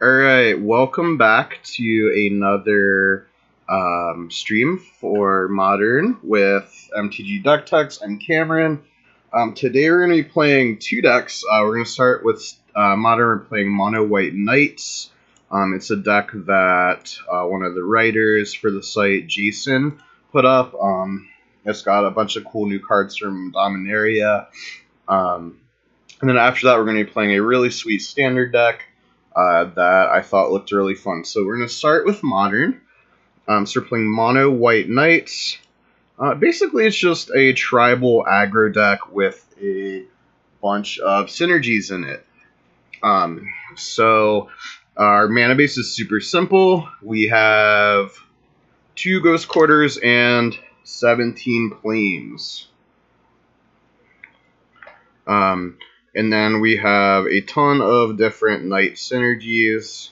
Alright, welcome back to another stream for Modern with MTG Deck Techs. I'm Cameron. Today we're going to be playing two decks. We're going to start with Modern. We're playing Mono White Knights. It's a deck that one of the writers for the site, Jason, put up. It's got a bunch of cool new cards from Dominaria. And then after that, we're going to be playing a really sweet standard deck that I thought looked really fun. So we're going to start with Modern. So we're playing Mono White Knights. Basically, it's just a tribal aggro deck with a bunch of synergies in it. So our mana base is super simple. We have 2 Ghost Quarters and 17 Plains. And then we have a ton of different Knight synergies.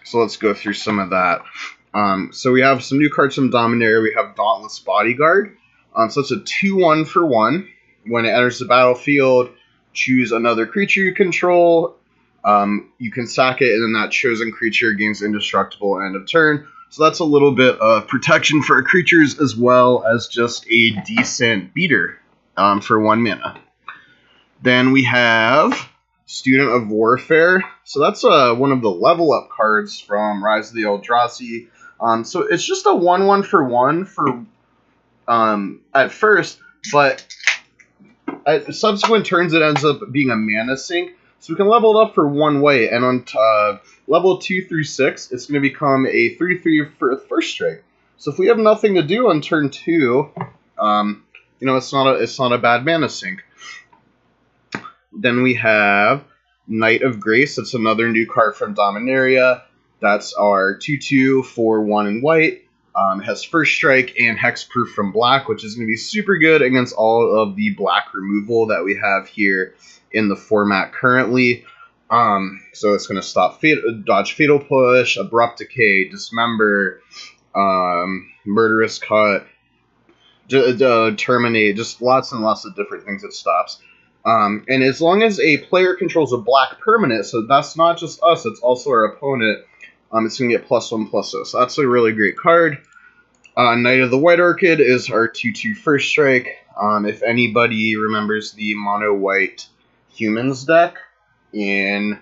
So let's go through some of that. So we have some new cards from Dominaria. We have Dauntless Bodyguard. So it's a 2/1 for 1. When it enters the battlefield, choose another creature you control. You can sack it, and then that chosen creature gains indestructible end of turn. So that's a little bit of protection for our creatures, as well as just a decent beater for 1 mana. Then we have Student of Warfare. So that's one of the level up cards from Rise of the Eldrazi. So it's just a 1/1 for 1 for at first, but at subsequent turns it ends up being a mana sink. So we can level it up for 1 way, and on level 2 through 6, it's going to become a 3/3 for first strike. So if we have nothing to do on turn 2, it's not a bad mana sink. Then we have Knight of Grace. That's another new card from Dominaria. That's our 2/2 for 1 in white. It has first strike and hexproof from black, which is going to be super good against all of the black removal that we have here in the format currently. So it's going to stop dodge Fatal Push, Abrupt Decay, Dismember, Murderous Cut, Terminate, just lots and lots of different things it stops. And as long as a player controls a black permanent, so that's not just us, it's also our opponent, it's going to get +1/+0. So that's a really great card. Knight of the White Orchid is our 2/2 first strike. If anybody remembers the Mono White Humans deck in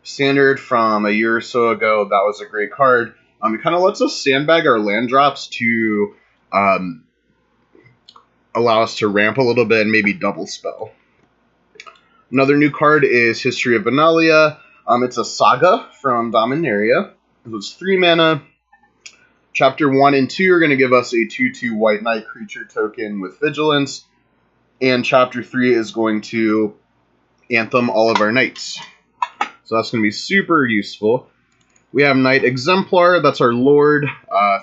Standard from a year or so ago, that was a great card. It kind of lets us sandbag our land drops to allow us to ramp a little bit and maybe double spell. Another new card is History of Benalia. It's a saga from Dominaria. It's 3 mana. Chapter 1 and 2 are going to give us a 2/2 White Knight creature token with Vigilance. And Chapter 3 is going to Anthem all of our Knights. So that's going to be super useful. We have Knight Exemplar. That's our Lord.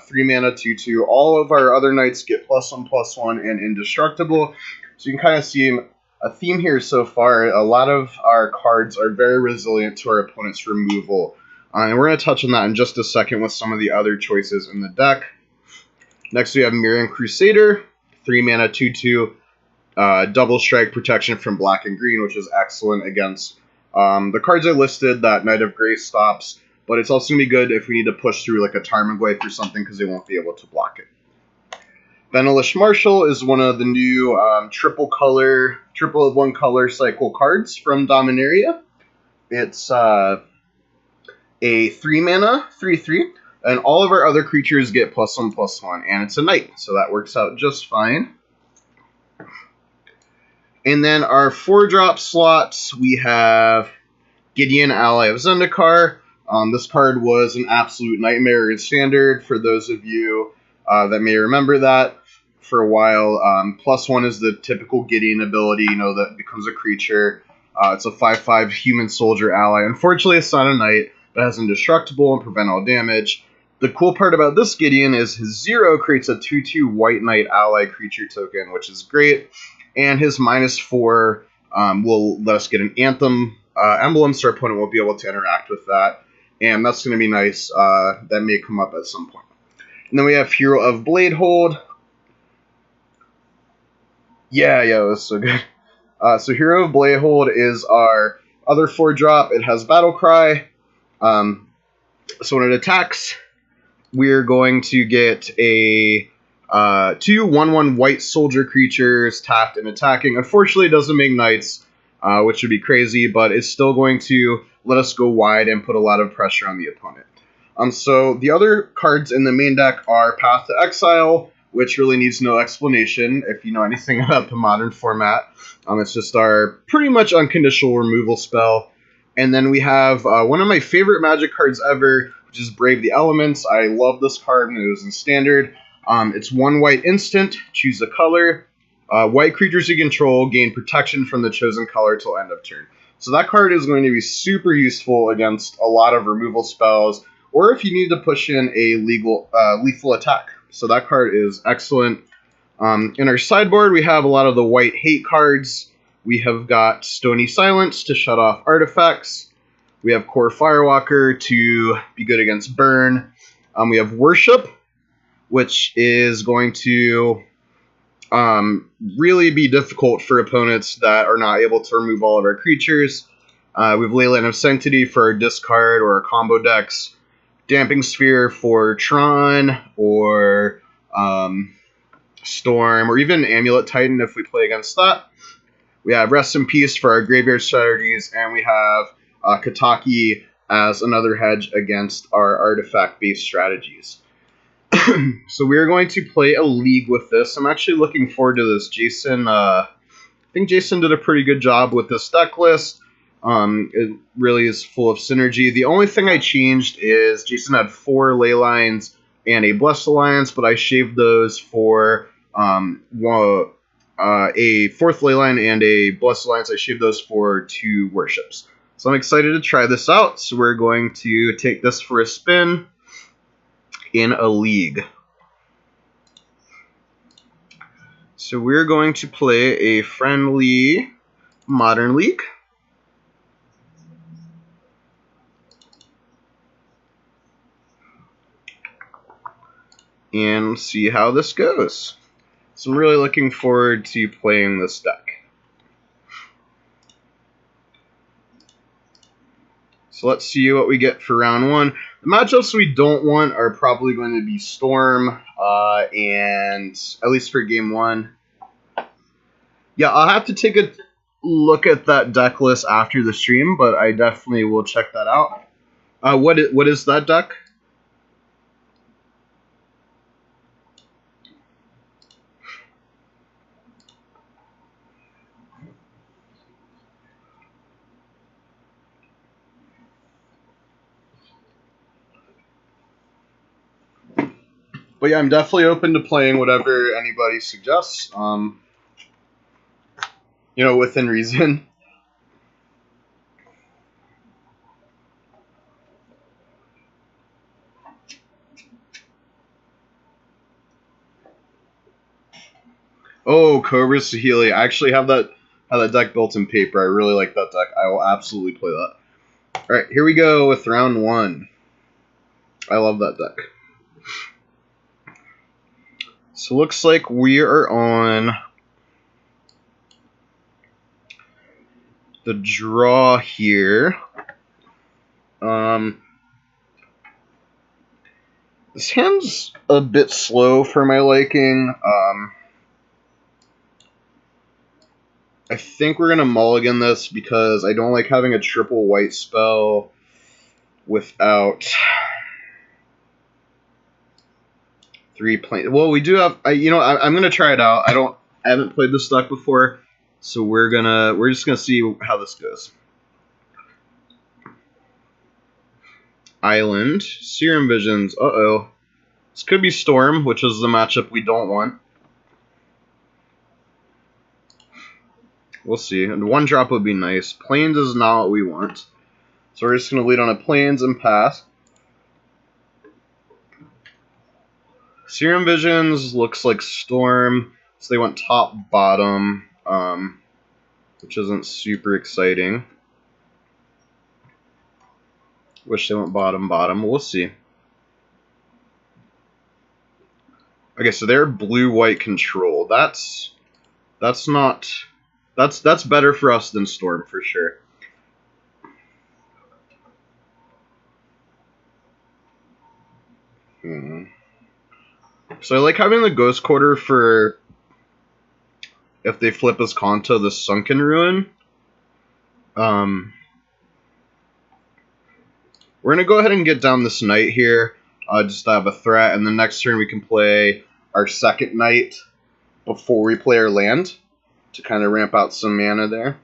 3 mana, 2/2. All of our other Knights get +1/+1 and indestructible. So you can kind of see a theme here so far. A lot of our cards are very resilient to our opponent's removal. And we're going to touch on that in just a second with some of the other choices in the deck. Next we have Miriam Crusader. 3 mana, 2/2. Double strike protection from black and green, which is excellent against the cards I listed that Knight of Grace stops. But it's also going to be good if we need to push through like a Tarmogoyf or something, because they won't be able to block it. Benalish Marshal is one of the new triple of 1 color cycle cards from Dominaria. It's a 3 mana, 3/3, and all of our other creatures get +1/+1, and it's a knight, so that works out just fine. And then our 4-drop slots, we have Gideon, Ally of Zendikar. This card was an absolute nightmare in Standard, for those of you that may remember that. For a while, +1 is the typical Gideon ability, that becomes a creature. It's a 5/5 human soldier ally. Unfortunately, it's not a knight, but it has indestructible and prevent all damage. The cool part about this Gideon is his 0 creates a 2/2 white knight ally creature token, which is great. And his -4 will let us get an Anthem emblem, so our opponent will be able to interact with that. And that's going to be nice. That may come up at some point. And then we have Hero of Bladehold. Yeah, it was so good. So Hero of Bladehold is our other 4-drop. It has Battle Cry. So when it attacks, we're going to get a 2/1/1 white soldier creatures tapped and attacking. Unfortunately, it doesn't make knights, which would be crazy, but it's still going to let us go wide and put a lot of pressure on the opponent. So the other cards in the main deck are Path to Exile, which really needs no explanation if you know anything about the modern format. It's just our pretty much unconditional removal spell. And then we have one of my favorite Magic cards ever, which is Brave the Elements. I love this card when it was in Standard. It's 1 white instant, choose a color. White creatures you control gain protection from the chosen color till end of turn. So that card is going to be super useful against a lot of removal spells, or if you need to push in a lethal attack. So that card is excellent. In our sideboard, we have a lot of the white hate cards. We have got Stony Silence to shut off artifacts. We have Core Firewalker to be good against burn. We have Worship, which is going to really be difficult for opponents that are not able to remove all of our creatures. We have Leyline of Sanctity for our discard or our combo decks. Damping Sphere for Tron or Storm, or even Amulet Titan if we play against that. We have Rest in Peace for our graveyard strategies, and we have Kataki as another hedge against our artifact-based strategies. So we are going to play a league with this. I'm actually looking forward to this. I think Jason did a pretty good job with this deck list. It really is full of synergy. The only thing I changed is Jason had 4 ley lines and a Blessed Alliance, but I shaved those for a 4th ley line and a Blessed Alliance. I shaved those for 2 worships. So I'm excited to try this out. So we're going to take this for a spin in a league. So we're going to play a friendly Modern League. And see how this goes. So I'm really looking forward to playing this deck. So let's see what we get for round 1. The matchups we don't want are probably going to be Storm, and at least for game 1. Yeah, I'll have to take a look at that deck list after the stream, but I definitely will check that out. What is that deck? But yeah, I'm definitely open to playing whatever anybody suggests. Within reason. Oh, Cobra Sahili. I actually have that deck built in paper. I really like that deck. I will absolutely play that. Alright, here we go with round 1. I love that deck. So looks like we are on the draw here. This hand's a bit slow for my liking. I think we're going to mulligan this because I don't like having a triple white spell without 3 planes. Well, we do have. I'm going to try it out. I haven't played this deck before, so we're just gonna see how this goes. Island, Serum Visions. Uh-oh. This could be Storm, which is the matchup we don't want. We'll see. And 1-drop would be nice. Plains is not what we want. So we're just going to lead on a Plains and pass. Serum Visions looks like Storm. So they went top, bottom, which isn't super exciting. Wish they went bottom, bottom. We'll see. Okay, so they're blue-white control. That's That's not... That's better for us than Storm, for sure. So I like having the Ghost Quarter for if they flip us Kanta, the Sunken Ruin. We're going to go ahead and get down this Knight here, just to have a threat, and the next turn we can play our second Knight before we play our land, to kind of ramp out some mana there.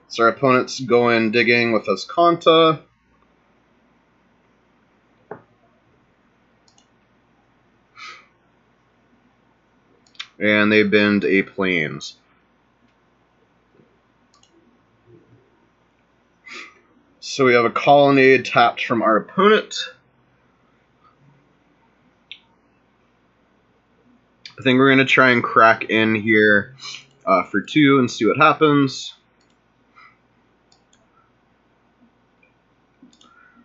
So our opponent's going digging with us Kanta. And they bend a Plains. So we have a Colonnade tapped from our opponent. I think we're going to try and crack in here for 2 and see what happens.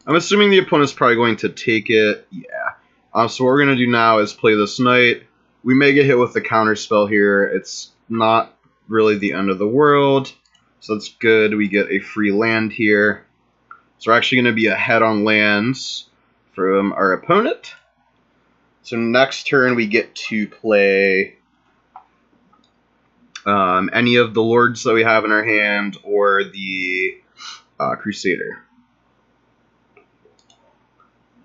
I'm assuming the opponent's probably going to take it. Yeah. So what we're going to do now is play this Knight. We may get hit with the counter spell here. It's not really the end of the world. So that's good. We get a free land here. So we're actually going to be ahead on lands from our opponent. So next turn we get to play any of the lords that we have in our hand or the Crusader.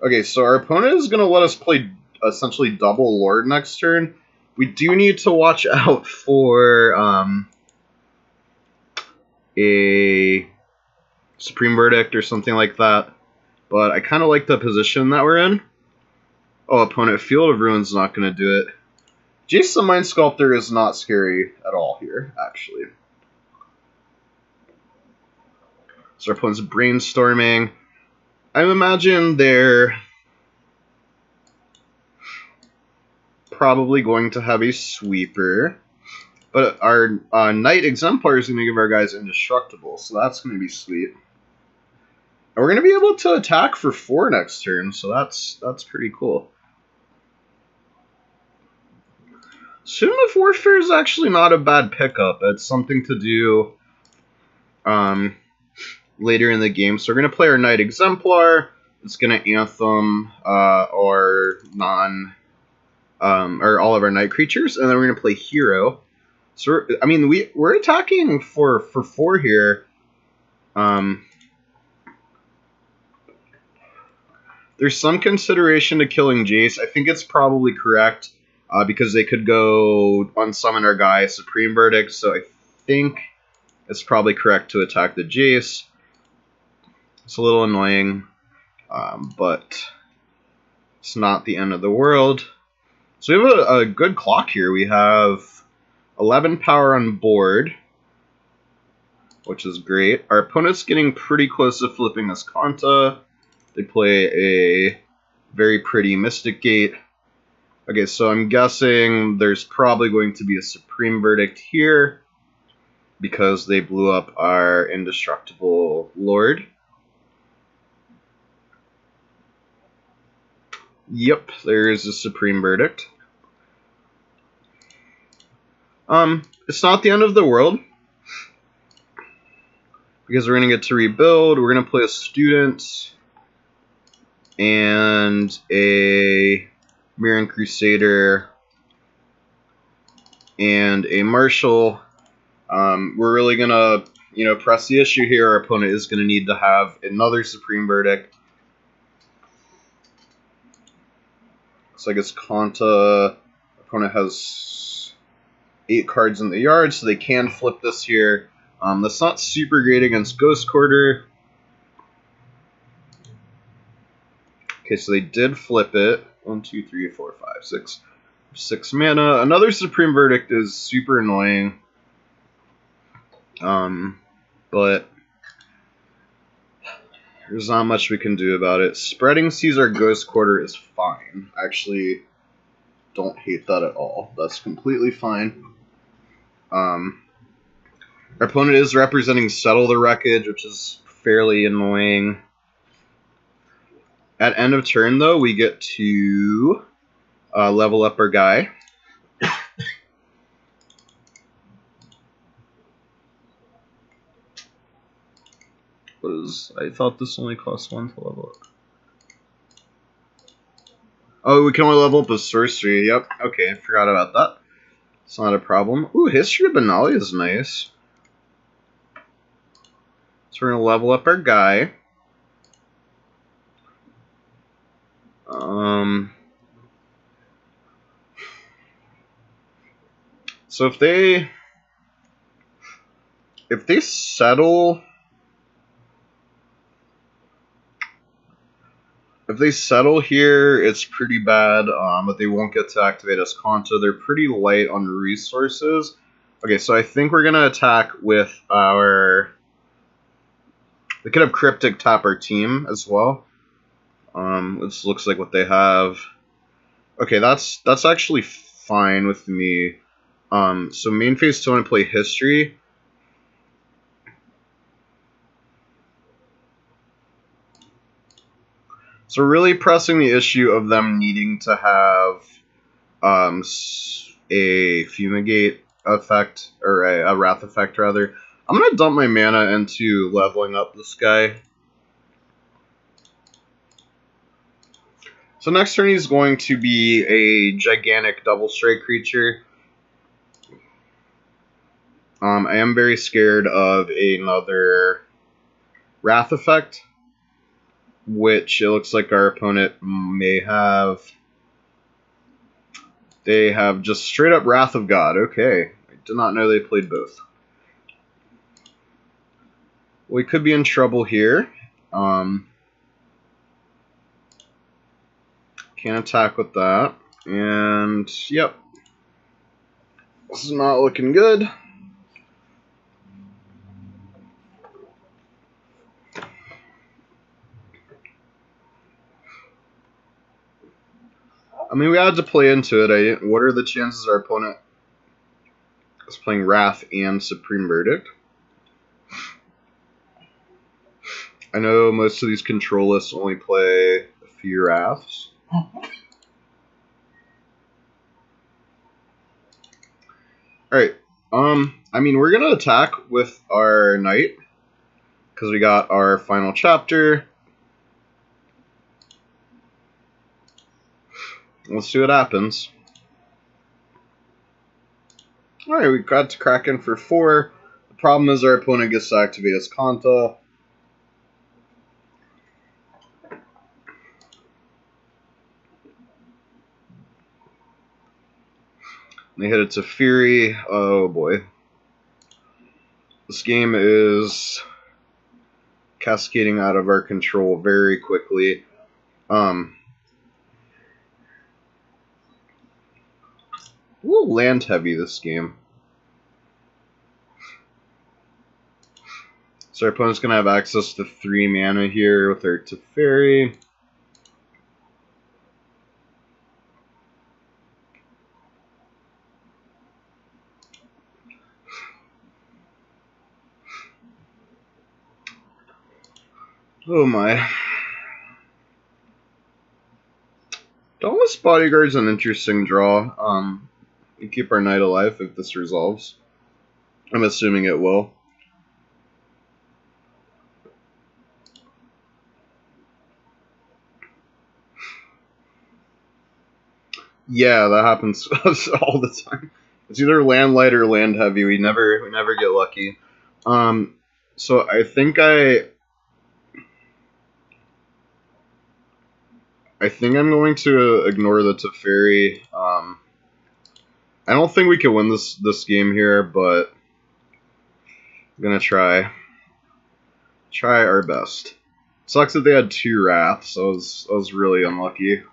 Okay, so our opponent is going to let us play essentially double lord next turn. We do need to watch out for a Supreme Verdict or something like that. But I kind of like the position that we're in. Oh, opponent Field of Ruin's not going to do it. Jace the Mind Sculptor is not scary at all here, actually. So our opponent's brainstorming. I imagine they're probably going to have a sweeper. But our Knight Exemplar is going to give our guys indestructible, so that's going to be sweet. And we're going to be able to attack for 4 next turn, so that's pretty cool. Student of Warfare is actually not a bad pickup. It's something to do later in the game. So we're going to play our Knight Exemplar. It's going to Anthem or all of our Knight creatures, and then we're going to play Hero. So we're attacking for 4 here. There's some consideration to killing Jace. I think it's probably correct because they could go unsummon our guy Supreme Verdict. So I think it's probably correct to attack the Jace. It's a little annoying, but it's not the end of the world. So we have a good clock here. We have 11 power on board, which is great. Our opponent's getting pretty close to flipping us Kanta. They play a very pretty Mystic Gate. Okay, so I'm guessing there's probably going to be a Supreme Verdict here because they blew up our Indestructible Lord. Yep, there is a Supreme Verdict. It's not the end of the world because we're going to get to rebuild. We're going to play a Student and a Mirran Crusader and a Marshal. We're really going to, press the issue here. Our opponent is going to need to have another Supreme Verdict. So I guess Kanta, opponent has 8 cards in the yard, so they can flip this here. That's not super great against Ghost Quarter. Okay, so they did flip it. 1, 2, 3, 4, 5, 6. 6 mana. Another Supreme Verdict is super annoying. But there's not much we can do about it. Spreading Seas our Ghost Quarter is fine. I actually don't hate that at all. That's completely fine. Our opponent is representing Settle the Wreckage, which is fairly annoying. At end of turn, though, we get to level up our guy. What is... I thought this only cost 1 to level up. Oh, we can only level up a sorcery. Yep. Okay, forgot about that. It's not a problem. Ooh, History of Benalia is nice. So we're going to level up our guy. So if they settle... If they settle here, it's pretty bad, but they won't get to activate Escanto. They're pretty light on resources. Okay, so I think we're going to attack with our... They could have Cryptic tap our team as well. This looks like what they have. Okay, that's actually fine with me. So main phase 2, I want to play History. So really pressing the issue of them needing to have a Fumigate effect, or a Wrath effect rather. I'm going to dump my mana into leveling up this guy. So next turn he's going to be a gigantic double strike creature. I am very scared of another Wrath effect, which it looks like our opponent may have. They have just straight up Wrath of God. Okay, I did not know they played both. We could be in trouble here. Can't attack with that. And, yep. This is not looking good. I mean, we had to play into it. What are the chances our opponent is playing Wrath and Supreme Verdict? I know most of these control lists only play a few Wraths. Alright, I mean, we're gonna attack with our Knight, because we got our final chapter. Let's see what happens. Alright, we got to Kraken for 4. The problem is our opponent gets to activate Escanto. They hit it to Fury. Oh boy. This game is cascading out of our control very quickly. A little land heavy this game. So our opponent's going to have access to 3 mana here with our Teferi. Oh my. Dauntless Bodyguard's an interesting draw. We keep our Knight alive if this resolves. I'm assuming it will. Yeah, that happens all the time. It's either land light or land heavy. We never get lucky. So I think I'm going to ignore the Teferi. I don't think we can win this game here, but I'm gonna try our best. Sucks that they had 2 Wraths. So I was really unlucky.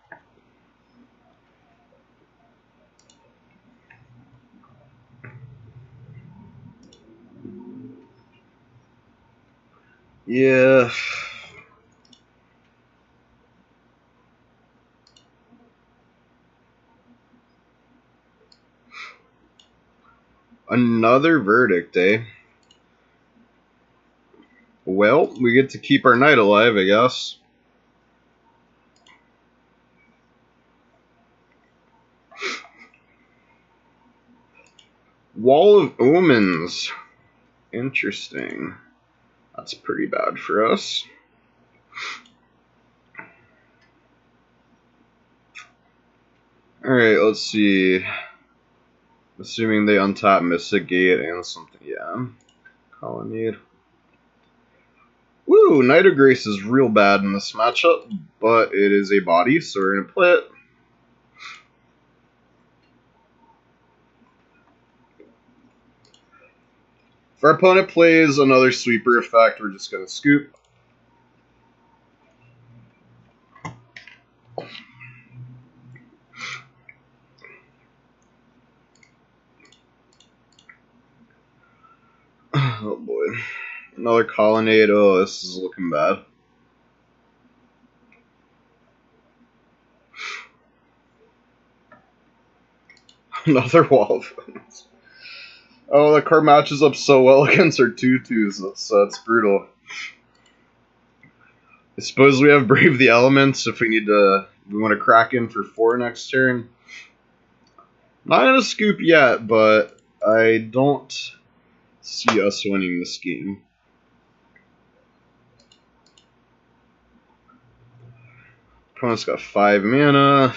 Yeah. Another Verdict, eh? Well, we get to keep our Knight alive, I guess. Wall of Omens. Interesting. That's pretty bad for us. Alright, let's see. Assuming they untap Mystic Gate and something, yeah. Colonnade. Woo! Knight of Grace is real bad in this matchup, but it is a body, so we're going to play it. If our opponent plays another sweeper effect, we're just going to scoop. Oh boy. Another Colonnade. Oh, this is looking bad. Another Wall of Bones. Oh, the card matches up so well against our 2/2s. That's brutal. I suppose we have Brave the Elements if we want to crack in for 4 next turn. Not gonna scoop yet, but I don't see us winning this game. Opponent's got 5 mana.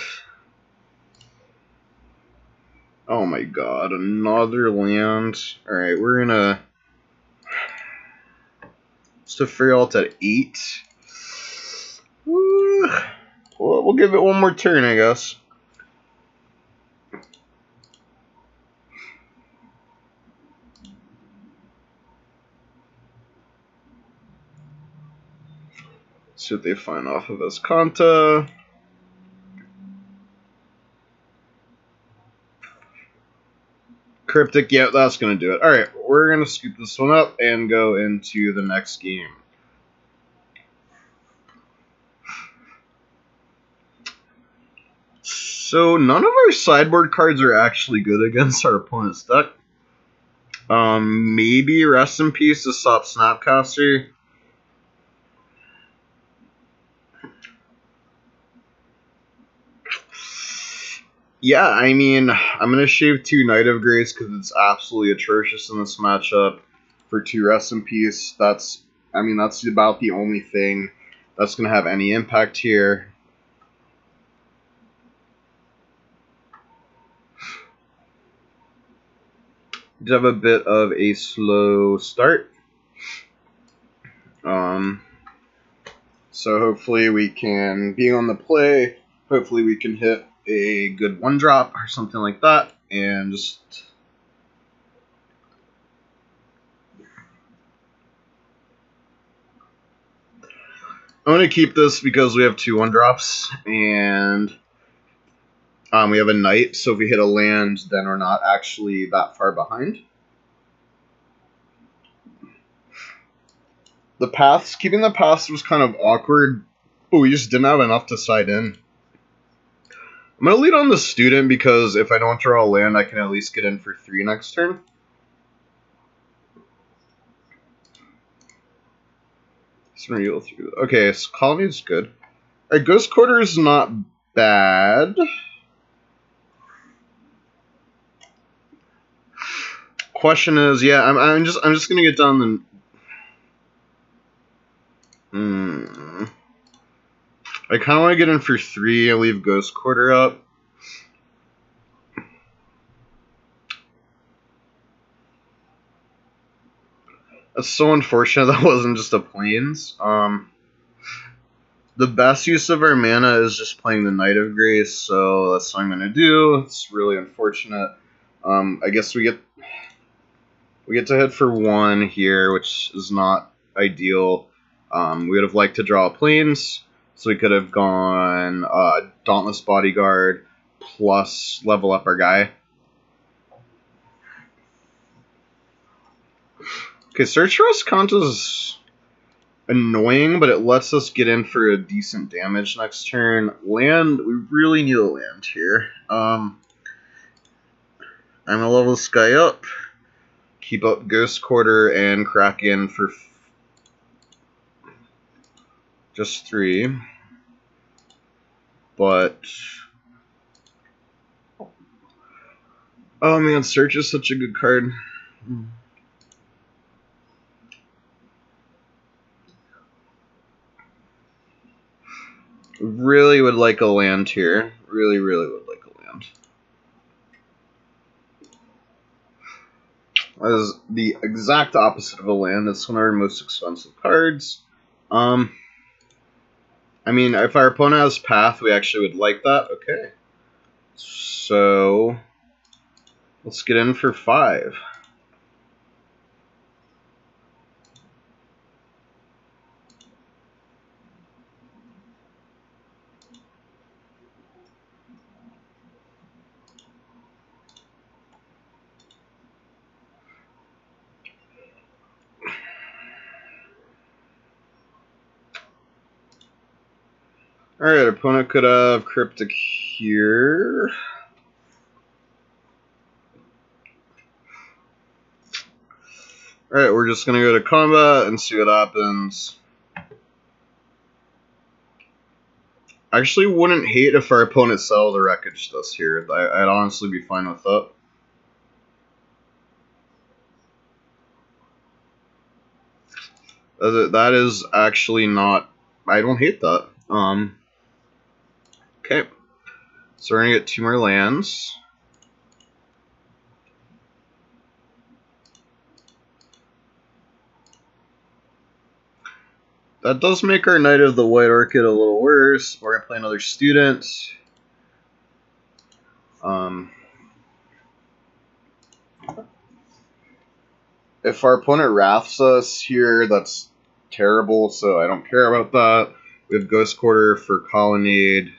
Oh my god, another land. Alright, we're gonna Stepharialt at 8. We'll give it one more turn, I guess. See what they find off of Escanta. Cryptic, yeah, that's going to do it. Alright, we're going to scoop this one up and go into the next game. So, none of our sideboard cards are actually good against our opponent's deck. Maybe Rest in Peace to stop Snapcaster. Yeah, I mean, I'm going to shave 2 Knight of Grace because it's absolutely atrocious in this matchup. For 2 Rest in Peace, that's about the only thing that's going to have any impact here. We have a bit of a slow start. So hopefully we can, being on the play, hopefully we can hit a good 1-drop or something like that, and just I'm going to keep this because we have 2 1-drops, and we have a Knight, so if we hit a land, then we're not actually that far behind. The paths, keeping the paths was kind of awkward, but we just didn't have enough to side in. I'm going to lead on the Student because if I don't draw a land, I can at least get in for 3 next turn. Okay, so Colony's good. Alright, Ghost Quarter is not bad. Question is, yeah, I'm just gonna get down the. I kind of want to get in for 3 and leave Ghost Quarter up. That's so unfortunate that wasn't just a Plains. The best use of our mana is just playing the Knight of Grace, so that's what I'm gonna do. It's really unfortunate. I guess we get to hit for 1 here, which is not ideal. We would have liked to draw a Plains, so we could have gone Dauntless Bodyguard plus level up our guy. Okay, Search for Escanta is annoying, but it lets us get in for a decent damage next turn. Land, we really need a land here. I'm gonna level this guy up, keep up Ghost Quarter, and crack in for just 3. But oh man, Search is such a good card. Really would like a land here. Really would like a land. That is the exact opposite of a land. It's one of our most expensive cards. I mean, if our opponent has Path, we actually would like that. Okay. So, let's get in for 5. Alright, opponent could have Cryptic here. Alright, we're just going to go to combat and see what happens. I actually wouldn't hate if our opponent settled or wreckaged us here. I'd honestly be fine with that. That is actually not... I don't hate that. Okay. So we're going to get 2 more lands. That does make our Knight of the White Orchid a little worse. We're going to play another Student. If our opponent wraths us here, that's terrible, so I don't care about that. We have Ghost Quarter for Colonnade.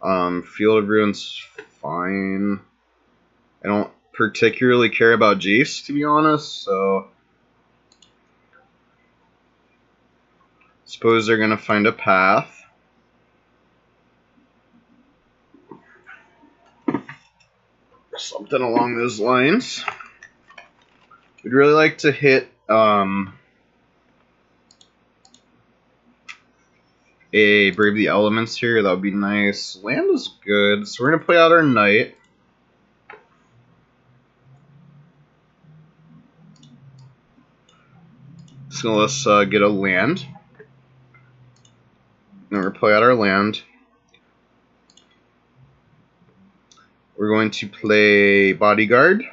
Field of Ruins, fine. I don't particularly care about Jace, to be honest, so... Suppose they're going to find a path. Something along those lines. We'd really like to hit a Brave the Elements here. That would be nice. Land is good, so we're going to play out our Knight. So let's get a land. And we're going to play out our land. We're going to play Bodyguard.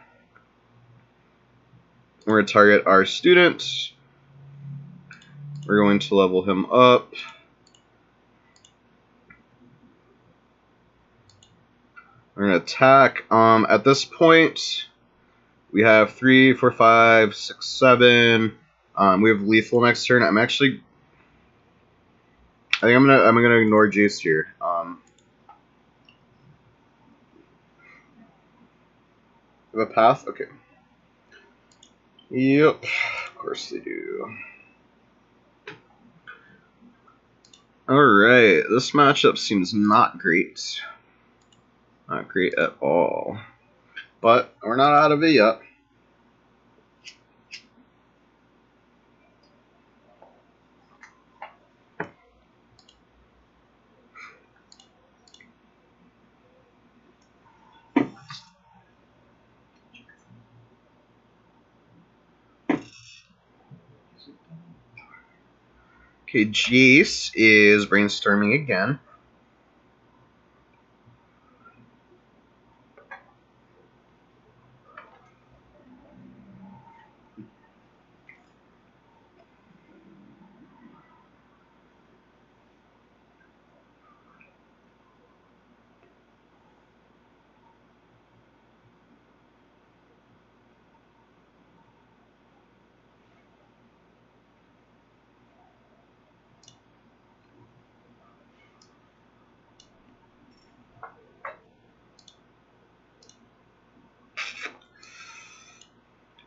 We're going to target our Student. We're going to level him up. We're going to attack. At this point, we have 3, 4, 5, 6, 7. We have lethal next turn. I think I'm gonna ignore Jace here. Have a path? Okay. Yep, of course they do. Alright, this matchup seems not great. Not great at all. But we're not out of it yet. Okay, Jace is brainstorming again.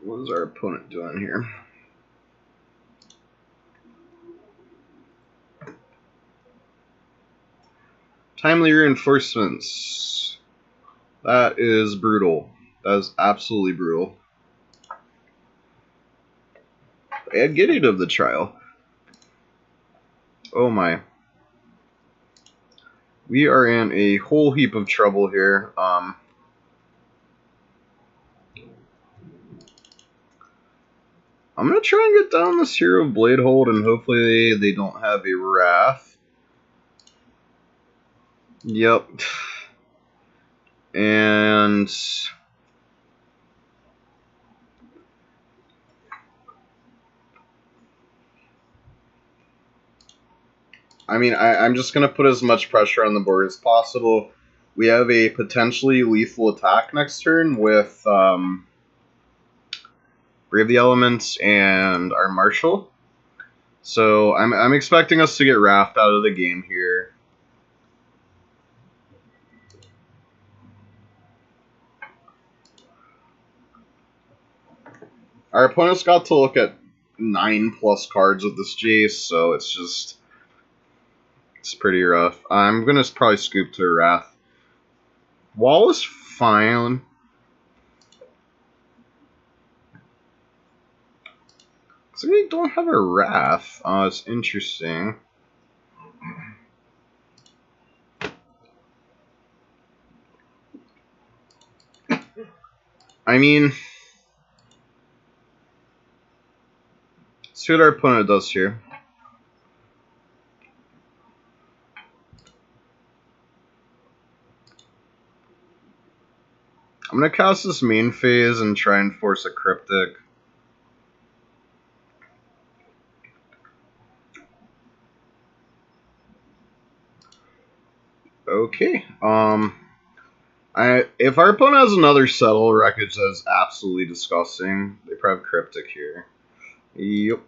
What is our opponent doing here? Timely reinforcements. That is brutal. That is absolutely brutal. And getting of the trial. Oh my. We are in a whole heap of trouble here. I'm going to try and get down this Hero Bladehold, and hopefully they don't have a Wrath. Yep. And I mean, I'm just going to put as much pressure on the board as possible. We have a potentially lethal attack next turn with Brave the Elements and our Marshal. So I'm expecting us to get Raft out of the game here. Our opponent's got to look at 9+ cards with this Jace, so it's pretty rough. I'm going to probably scoop to a Wrath. Wall is fine. So we don't have a Wrath. It's interesting. I mean, let's see what our opponent does here. I'm going to cast this main phase and try and force a Cryptic. Okay. If our opponent has another Settle Wreckage, that's absolutely disgusting. They probably have Cryptic here. Yep.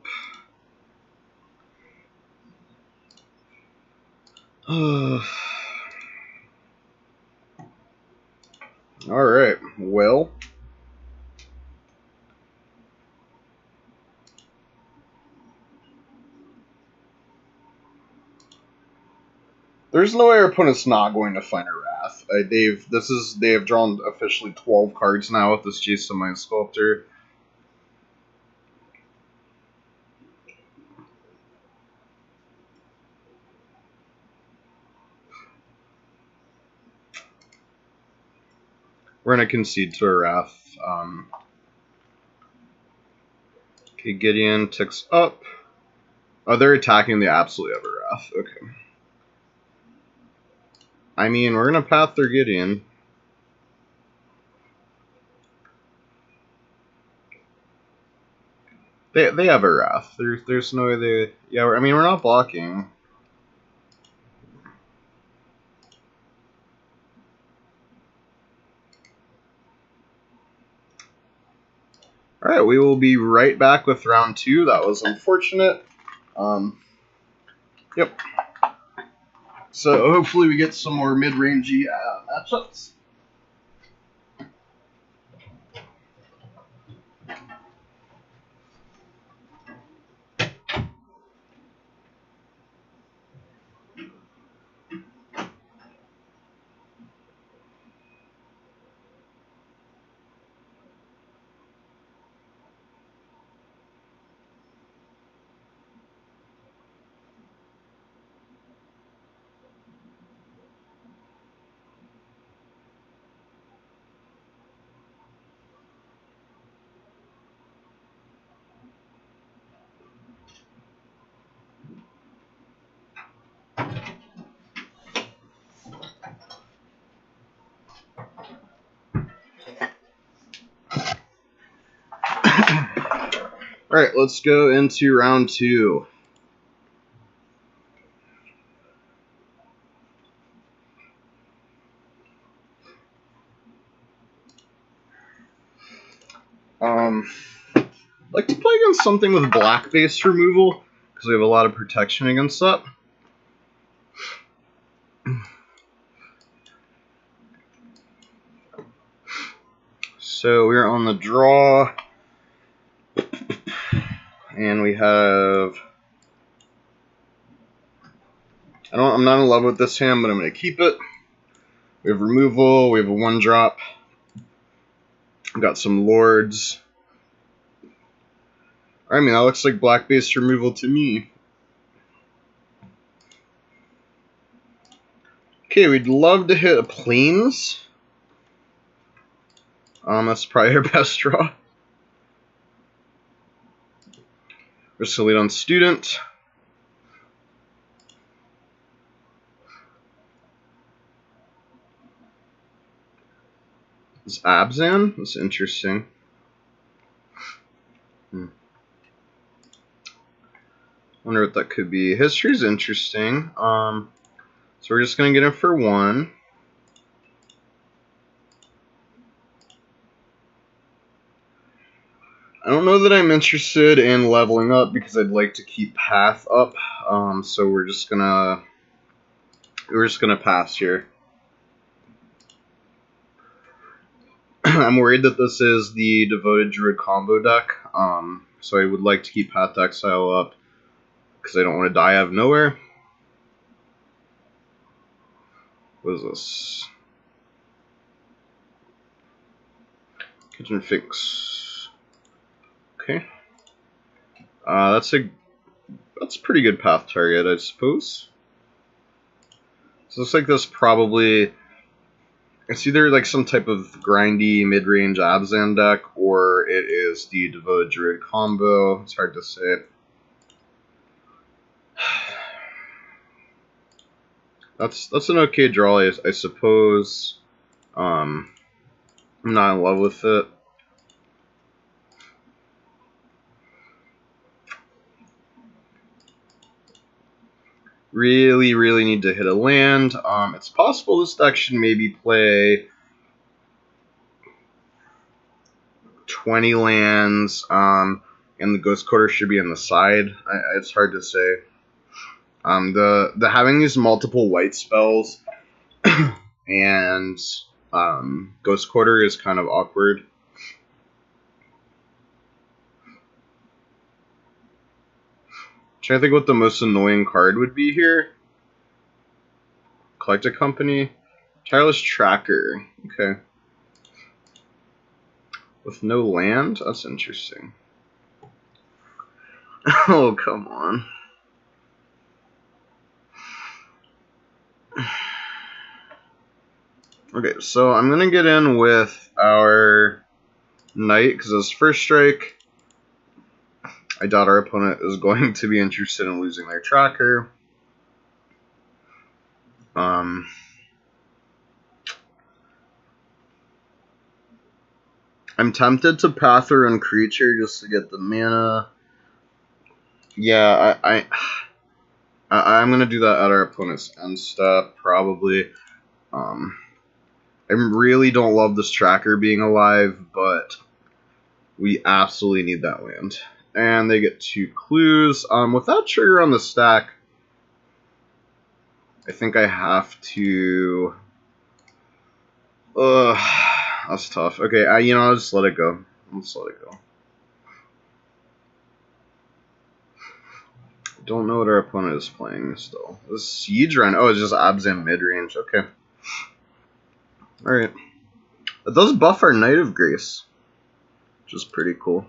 Alright, well. There's no way our opponent's not going to find a Wrath. They have drawn officially 12 cards now with this Jace the Mind Sculptor. We're going to concede to a Wrath. Okay, Gideon ticks up. Oh, they're attacking the absolutely have a Wrath. Okay. I mean, we're going to path their Gideon. They have a Wrath. There's no way they... Yeah, I mean, we're not blocking. Alright, we will be right back with round 2. That was unfortunate. Yep. So hopefully we get some more mid-rangey matchups. Alright, let's go into round 2. I'd like to play against something with black base removal, because we have a lot of protection against that. So we're on the draw, and we have... I'm not in love with this hand, but I'm going to keep it. We have removal, we have a 1-drop. We've got some lords. I mean, that looks like black base removal to me. Okay, we'd love to hit a plains. That's probably our best draw. Risk to lead on student. Is Abzan? That's interesting. Wonder what that could be. History's interesting. So we're just gonna get him for 1. I don't know that I'm interested in leveling up because I'd like to keep Path up. So we're just gonna pass here. I'm worried that this is the Devoted Druid combo deck. So I would like to keep Path to Exile up because I don't want to die out of nowhere. What is this? Kitchen Fix. Okay. That's a pretty good path target, I suppose. So it looks like this probably, it's either like some type of grindy mid-range Abzan deck, or it is the Devoted Druid combo. It's hard to say. That's an okay draw, I suppose. I'm not in love with it. Really need to hit a land. It's possible this deck should maybe play 20 lands, and the Ghost Quarter should be on the side. It's hard to say. The having these multiple white spells and Ghost Quarter is kind of awkward. Trying to think what the most annoying card would be here. Collect a Company. Tireless Tracker. Okay. With no land? That's interesting. Oh, come on. Okay, so I'm going to get in with our Knight, because as first strike, I doubt our opponent is going to be interested in losing their tracker. I'm tempted to Path and Creature just to get the mana. Yeah, I'm going to do that at our opponent's end step, probably. I really don't love this tracker being alive, but we absolutely need that land. And they get 2 clues. Without trigger on the stack, I think I have to... that's tough. Okay, I'll just let it go. I'll just let it go. Don't know what our opponent is playing still. This Siege Rhino. Oh, it's just Abzan mid-range. Okay. Alright. It does buff our Knight of Grace, which is pretty cool.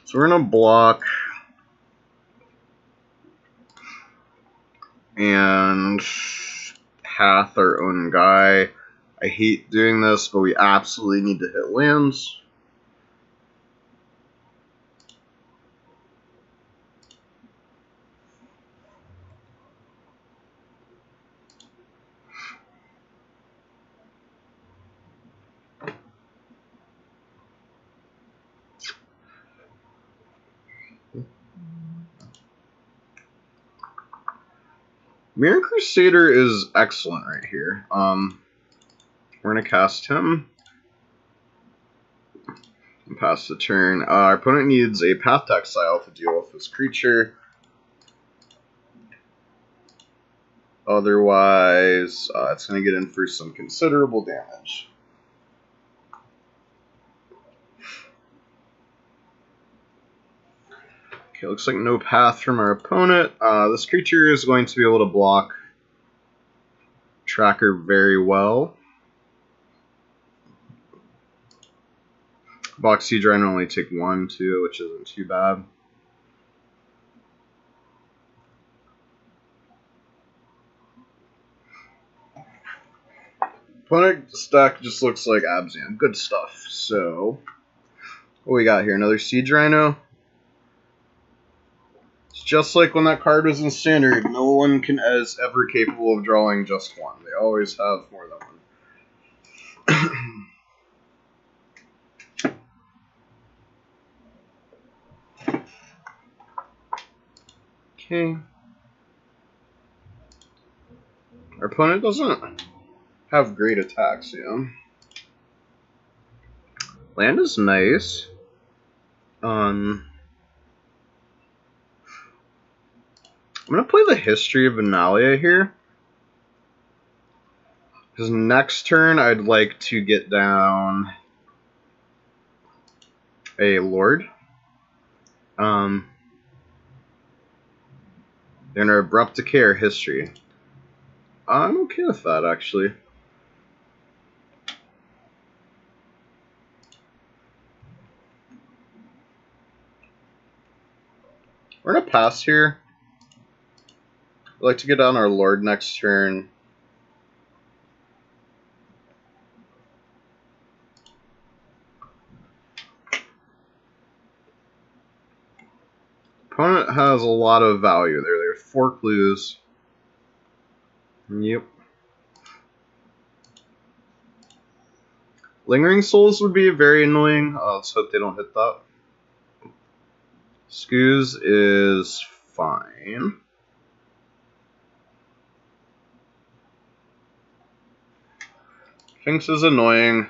So we're going to block and Path our own guy. I hate doing this, but we absolutely need to hit lands. Mirror Crusader is excellent right here. We're going to cast him and pass the turn. Our opponent needs a Path to Exile to deal with this creature. Otherwise, it's going to get in for some considerable damage. Okay, looks like no path from our opponent. This creature is going to be able to block Tracker very well. Box Siege Rhino only take 1, too, which isn't too bad. Opponent's deck just looks like Abzan. Good stuff. So, what we got here? Another Siege Rhino. Let's just like when that card was in standard. No one is ever capable of drawing just one. They always have more than one. Okay. Our opponent doesn't have great attacks, yeah. Land is nice. I'm gonna play the History of Dominaria here. Because next turn I'd like to get down a Lord. They're gonna Abrupt Decay or History. I'm okay with that, actually. We're gonna pass here. I'd like to get down our Lord next turn. Opponent has a lot of value there. There's 4 clues. Yep. Lingering Souls would be very annoying. Let's hope they don't hit that. Scoos is fine. Finks is annoying.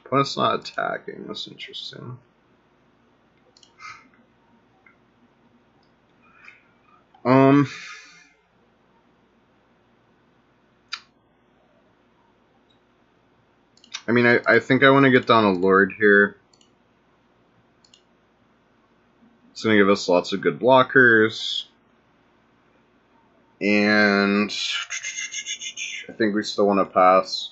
Opponent's not attacking. That's interesting. I mean, I think I want to get down a Lord here. It's going to give us lots of good blockers. And I think we still want to pass.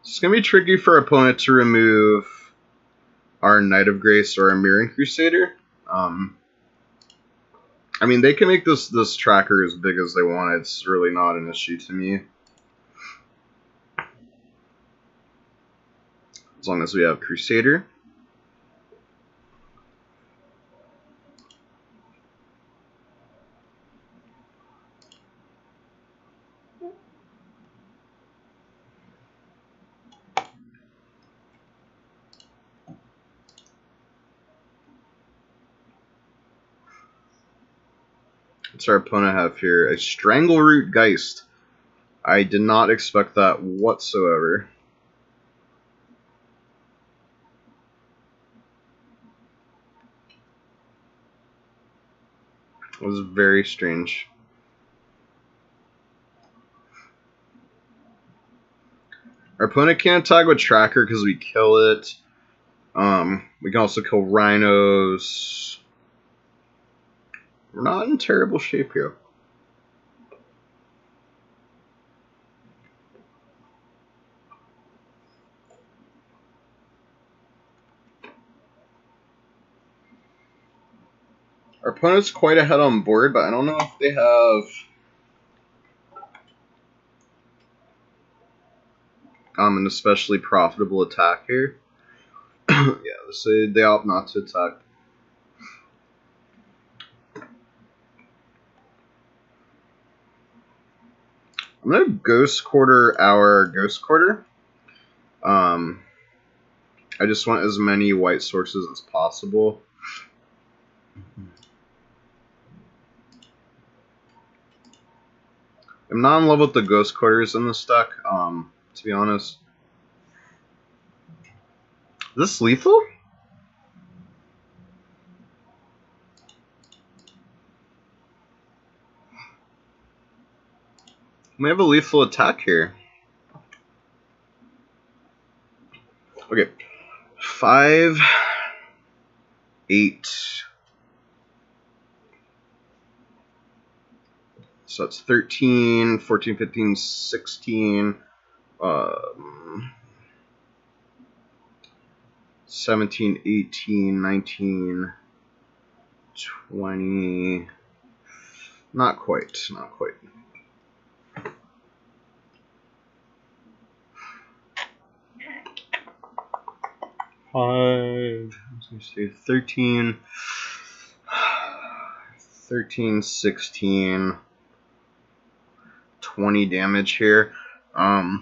It's going to be tricky for our opponent to remove our Knight of Grace or our Mirroring Crusader. I mean, they can make this tracker as big as they want. It's really not an issue to me. As long as we have Crusader. What's our opponent have here? A Strangleroot Geist. I did not expect that whatsoever. It was very strange. Our opponent can't attack with Tracker because we kill it. We can also kill Rhinos. We're not in terrible shape here. Our opponent's quite ahead on board, but I don't know if they have an especially profitable attack here. Yeah, they opt not to attack. I'm gonna Ghost Quarter our Ghost Quarter. I just want as many white sources as possible. I'm not in love with the Ghost Quarters in this deck, to be honest. Is this lethal? We have a lethal attack here. Okay. 5, 8. So that's 13, 14, 15, 16. 17, 18, 19, 20. Not quite. Not quite. 5, 13, 13, 16, 20 damage here. I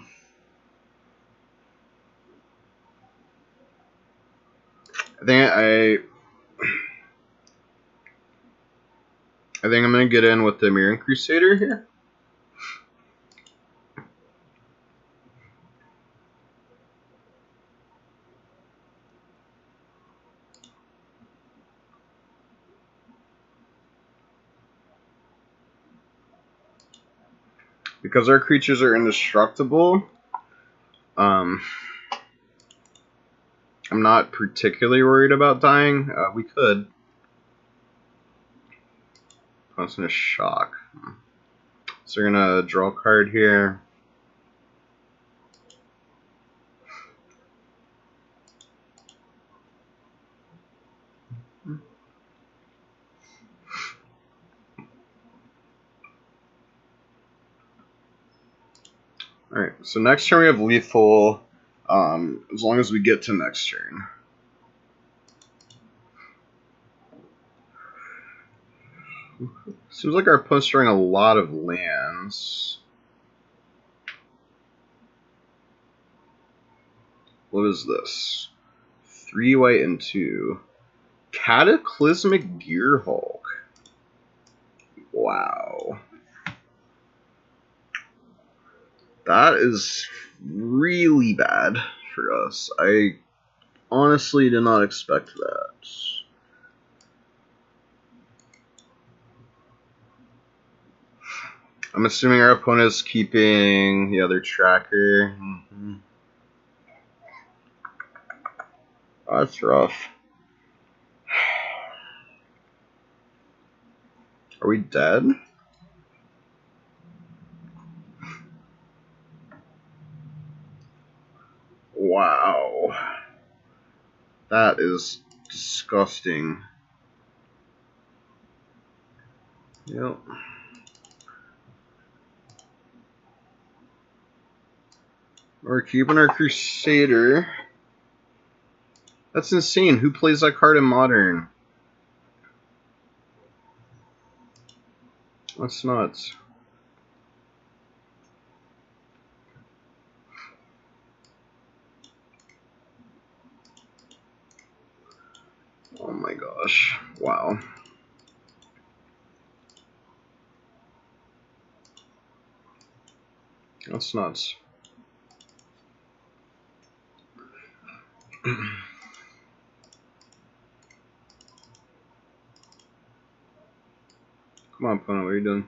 think I'm gonna get in with the Mirren Crusader here. Because our creatures are indestructible, I'm not particularly worried about dying. We could. That's gonna shock. So we're gonna draw a card here. Alright, so next turn we have lethal, as long as we get to next turn. Seems like our opponent's drawing a lot of lands. What is this? 3 white and 2. Cataclysmic Gearhulk. Wow. That is really bad for us. I honestly did not expect that. I'm assuming our opponent is keeping the other tracker. Oh, that's rough. Are we dead? Wow. That is disgusting. Yep. We're keeping our Crusader. That's insane. Who plays that card in Modern? That's nuts. Oh my gosh. Wow. That's nuts. Come on, opponent, what are you doing?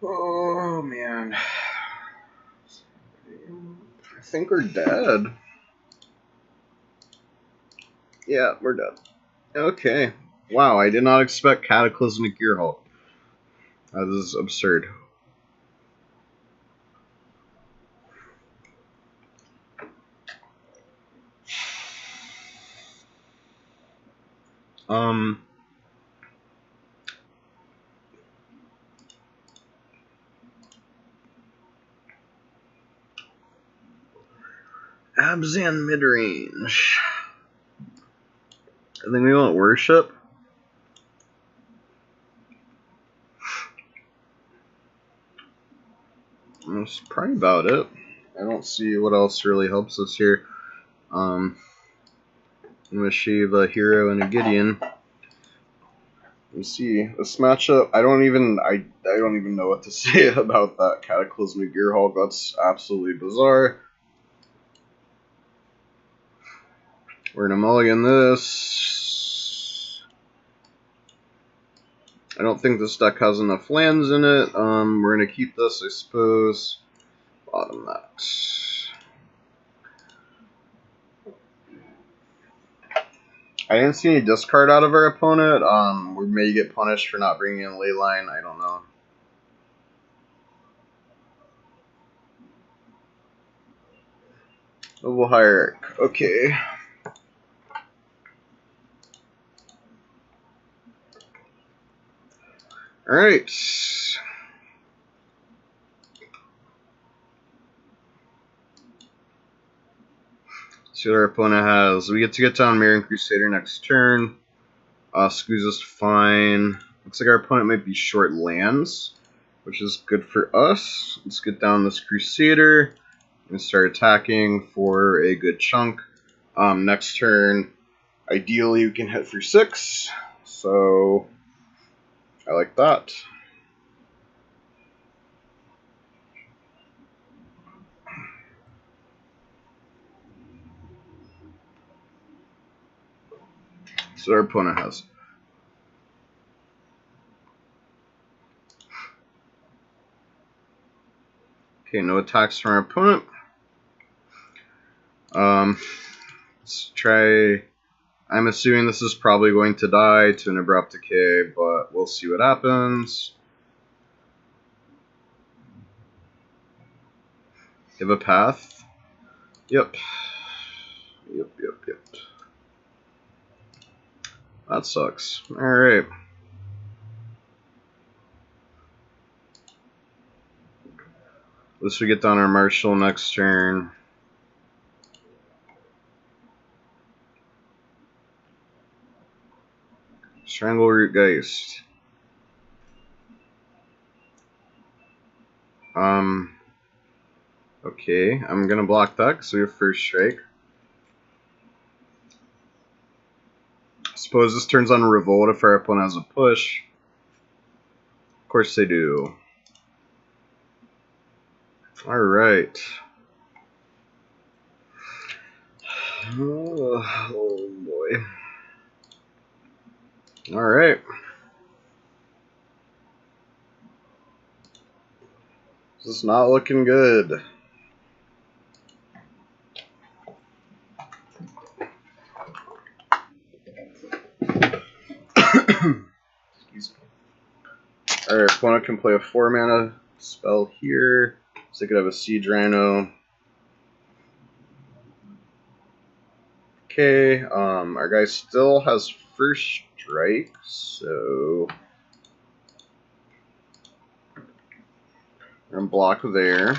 Oh man. I think we're dead. Yeah, we're dead. Okay. Wow, I did not expect Cataclysmic Gearhulk. This is absurd. Abzan midrange. I think we want Worship. That's probably about it. I don't see what else really helps us here. I'm gonna shave a hero and a Gideon. Let's see this matchup. I don't even know what to say about that Cataclysmic Gearhulk. That's absolutely bizarre. We're gonna mulligan this. I don't think this deck has enough lands in it. We're gonna keep this, I suppose. Bottom that. I didn't see any discard out of our opponent. We may get punished for not bringing in Leyline. I don't know. Noble Hierarch. Okay. Alright. See what our opponent has. We get to get down Mirran Crusader next turn. Squeeze fine. Looks like our opponent might be short lands, which is good for us. Let's get down this Crusader and start attacking for a good chunk. Next turn, ideally we can hit for 6. So I like that. So our opponent has. Okay, no attacks from our opponent. Let's try. I'm assuming this is probably going to die to an Abrupt Decay, but we'll see what happens. Give a path. Yep. Yep. That sucks. Alright. At least we get down our Marshal next turn. Strangleroot Geist. Okay, I'm gonna block that because we have first strike. I suppose this turns on Revolt if our opponent has a push. Of course they do. Alright. Oh boy. Alright. This is not looking good. Excuse me. Alright, opponent can play a 4-mana spell here. So they could have a Siege Rhino. Okay, our guy still has first strike, so we're gonna block there.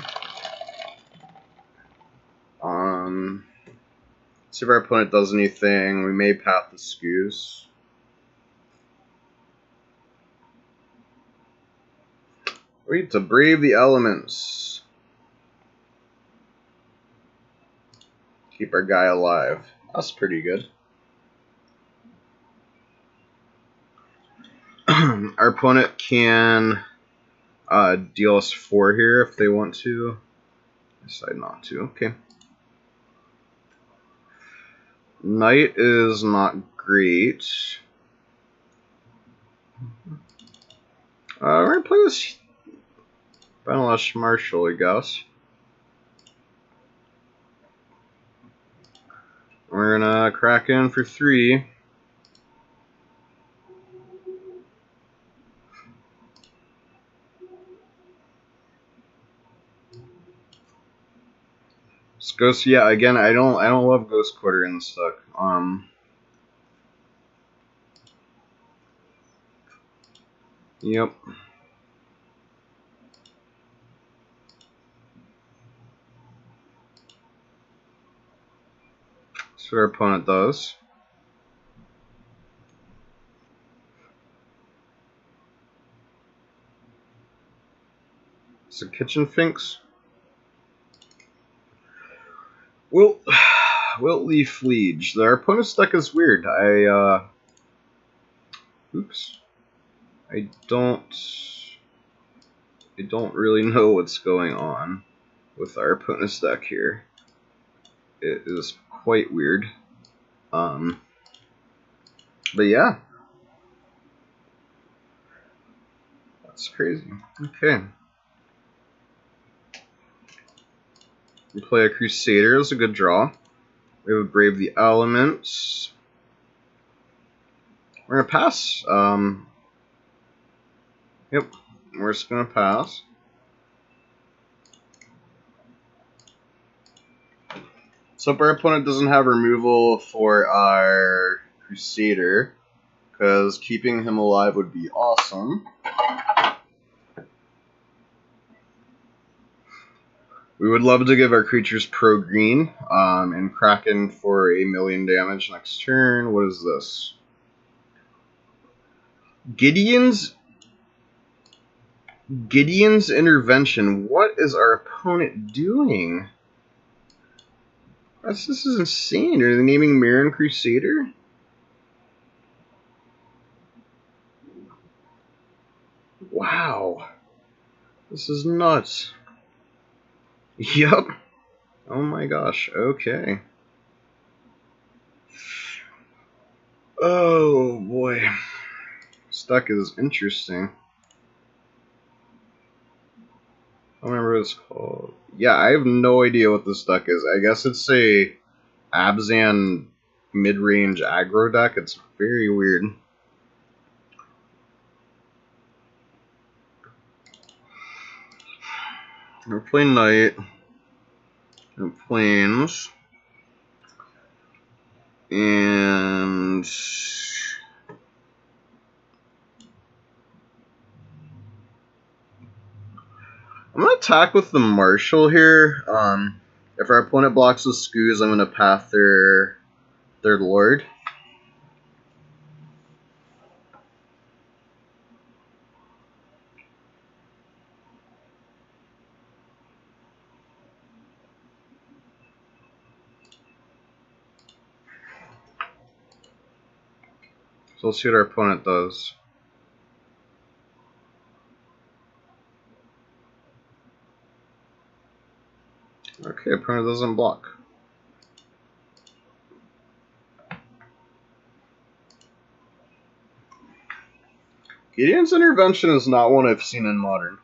See if our opponent does anything. We may path the Scoos. We need to brave the elements. Keep our guy alive. That's pretty good. Our opponent can deal us 4 here if they want to. Decide not to. Okay. Knight is not great. We're going to play this Benelash Marshal, I guess. We're going to crack in for 3. Ghost, yeah, again, I don't love Ghost Quarter in this deck. Yep. That's what our opponent does. It's a Kitchen Finks. Wilt Leaf Liege. Our opponent's deck is weird. Oops. I don't really know what's going on with our opponent's deck here. It is quite weird. But yeah. That's crazy. Okay. We play a Crusader. That's a good draw. We have Brave the Elements. We're gonna pass. Yep, we're just gonna pass. So if our opponent doesn't have removal for our Crusader, because keeping him alive would be awesome. We would love to give our creatures pro green and Kraken for 1,000,000 damage next turn. What is this? Gideon's Intervention. What is our opponent doing? This is insane. Are they naming Marin Crusader? Wow. This is nuts. Yup. Oh my gosh. Okay. Oh boy. This deck is interesting. I don't remember what it's called. Yeah, I have no idea what this deck is. I guess it's a Abzan mid-range aggro deck. It's very weird. We're playing Knight and Plains. And I'm going to attack with the Marshal here. If our opponent blocks with Skoos, I'm going to path their Lord. So let's see what our opponent does. Okay, opponent doesn't block. Gideon's Intervention is not one I've seen in Modern.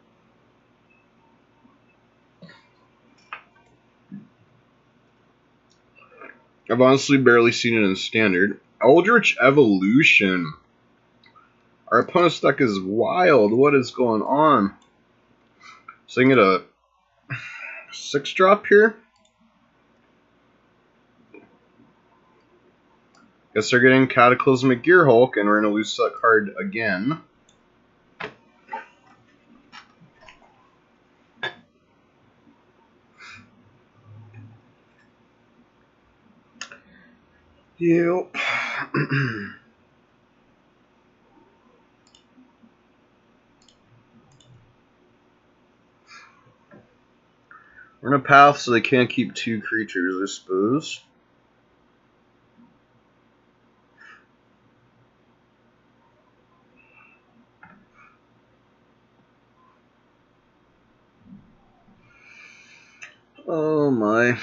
I've honestly barely seen it in Standard. Eldritch Evolution. Our opponent's deck is wild. What is going on? So I can get a 6-drop here. Guess they're getting Cataclysmic Gearhulk, and we're going to lose that card again. Yep. We're going to path so they can't keep 2 creatures, I suppose. Oh my.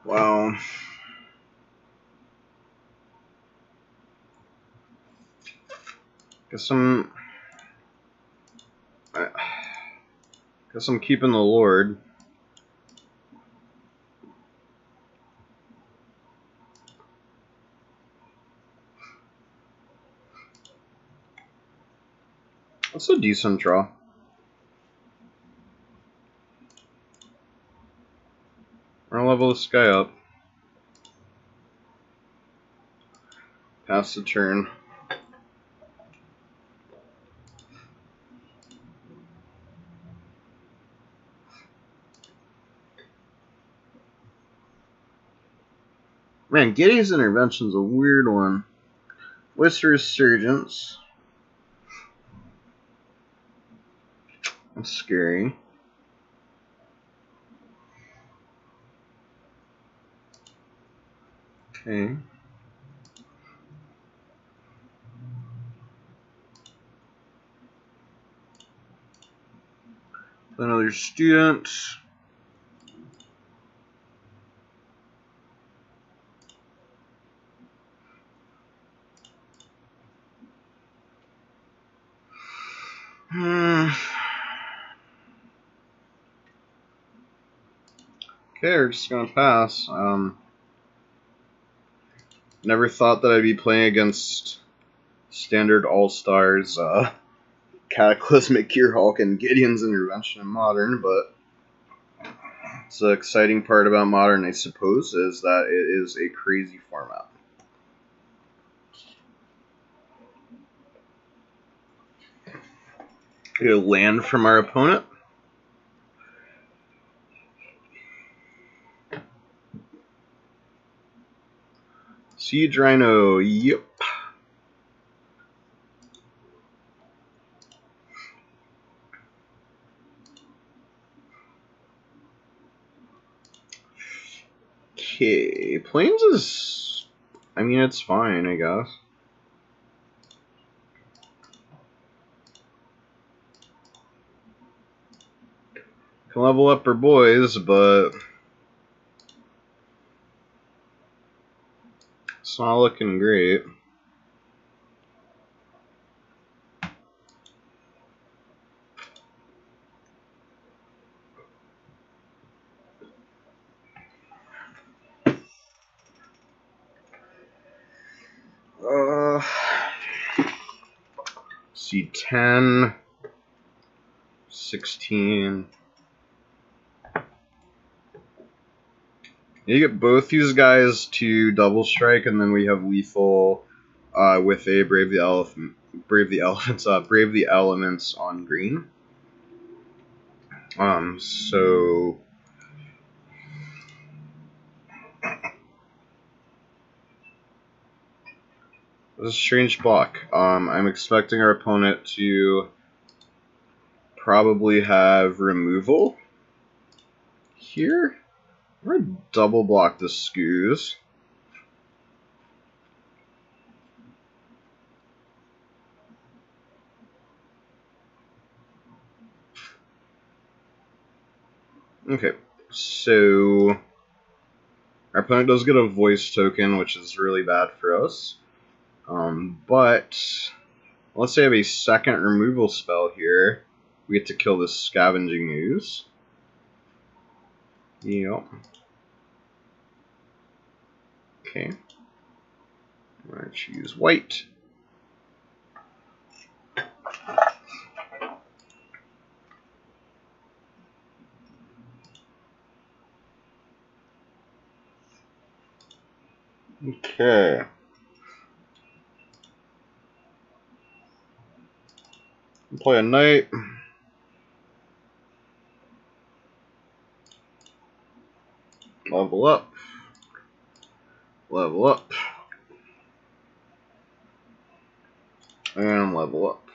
Wow. Guess I'm keeping the Lord. That's a decent draw. We're gonna level this guy up. Pass the turn. Man, Gideon's Intervention's a weird one. What's Resurgence? That's scary. Okay. Another student. Okay, we're just gonna pass. Never thought that I'd be playing against standard all-stars, Cataclysmic Gearhulk and Gideon's Intervention in Modern, but it's the exciting part about Modern, I suppose, is that it is a crazy format. We get a land from our opponent. Siege Rhino, yep. Okay, Plains is, I mean, it's fine, I guess. Can level up our boys, but it's not looking great. C10, 16. You get both these guys to double strike, and then we have lethal with a Brave the Elements on green. So this is a strange block. I'm expecting our opponent to probably have removal here. We're gonna double block the Scoos. Okay, so our opponent does get a voice token, which is really bad for us. But let's say I have a second removal spell here. We get to kill this Scavenging Ooze. Yep. Okay. I'm going to choose white. Okay. Play a knight. Level up. Level up. And level up.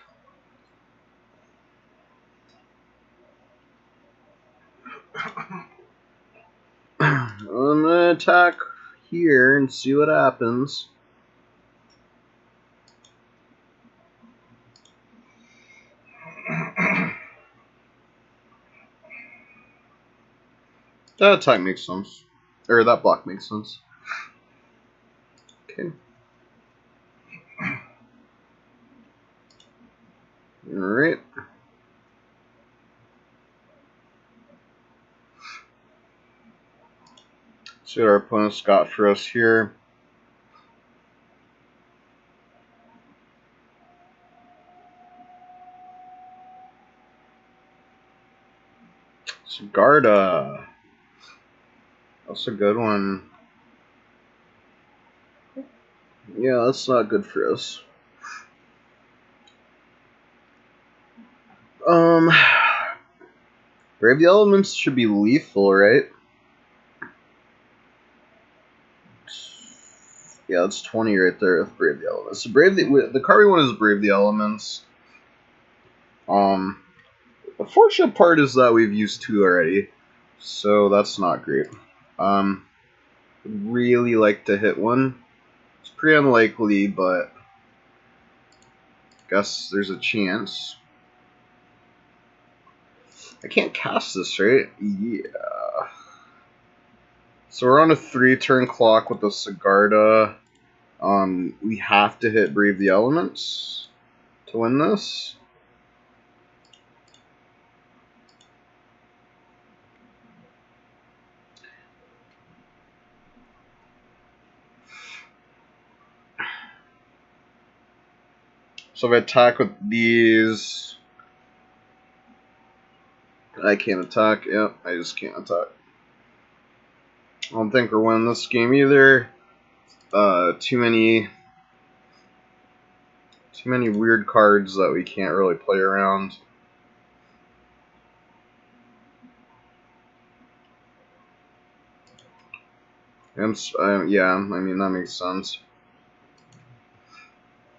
I'm gonna attack here and see what happens. That attack makes sense. Or that block makes sense. Okay. Alright. See what our opponent's got for us here. Garda. That's a good one. Yeah, that's not good for us. Brave the Elements should be lethal, right? Yeah, that's 20 right there with Brave the Elements. So the card we want is Brave the Elements. The fortunate part is that we've used 2 already, so that's not great. Really like to hit one. It's pretty unlikely, but guess there's a chance. I can't cast this, right? Yeah. So we're on a 3-turn clock with the Sigarda. We have to hit Brave the Elements to win this. So if I attack with these, I can't attack. Yep, I just can't attack. I don't think we're winning this game either. Too many weird cards that we can't really play around. And yeah, I mean that makes sense.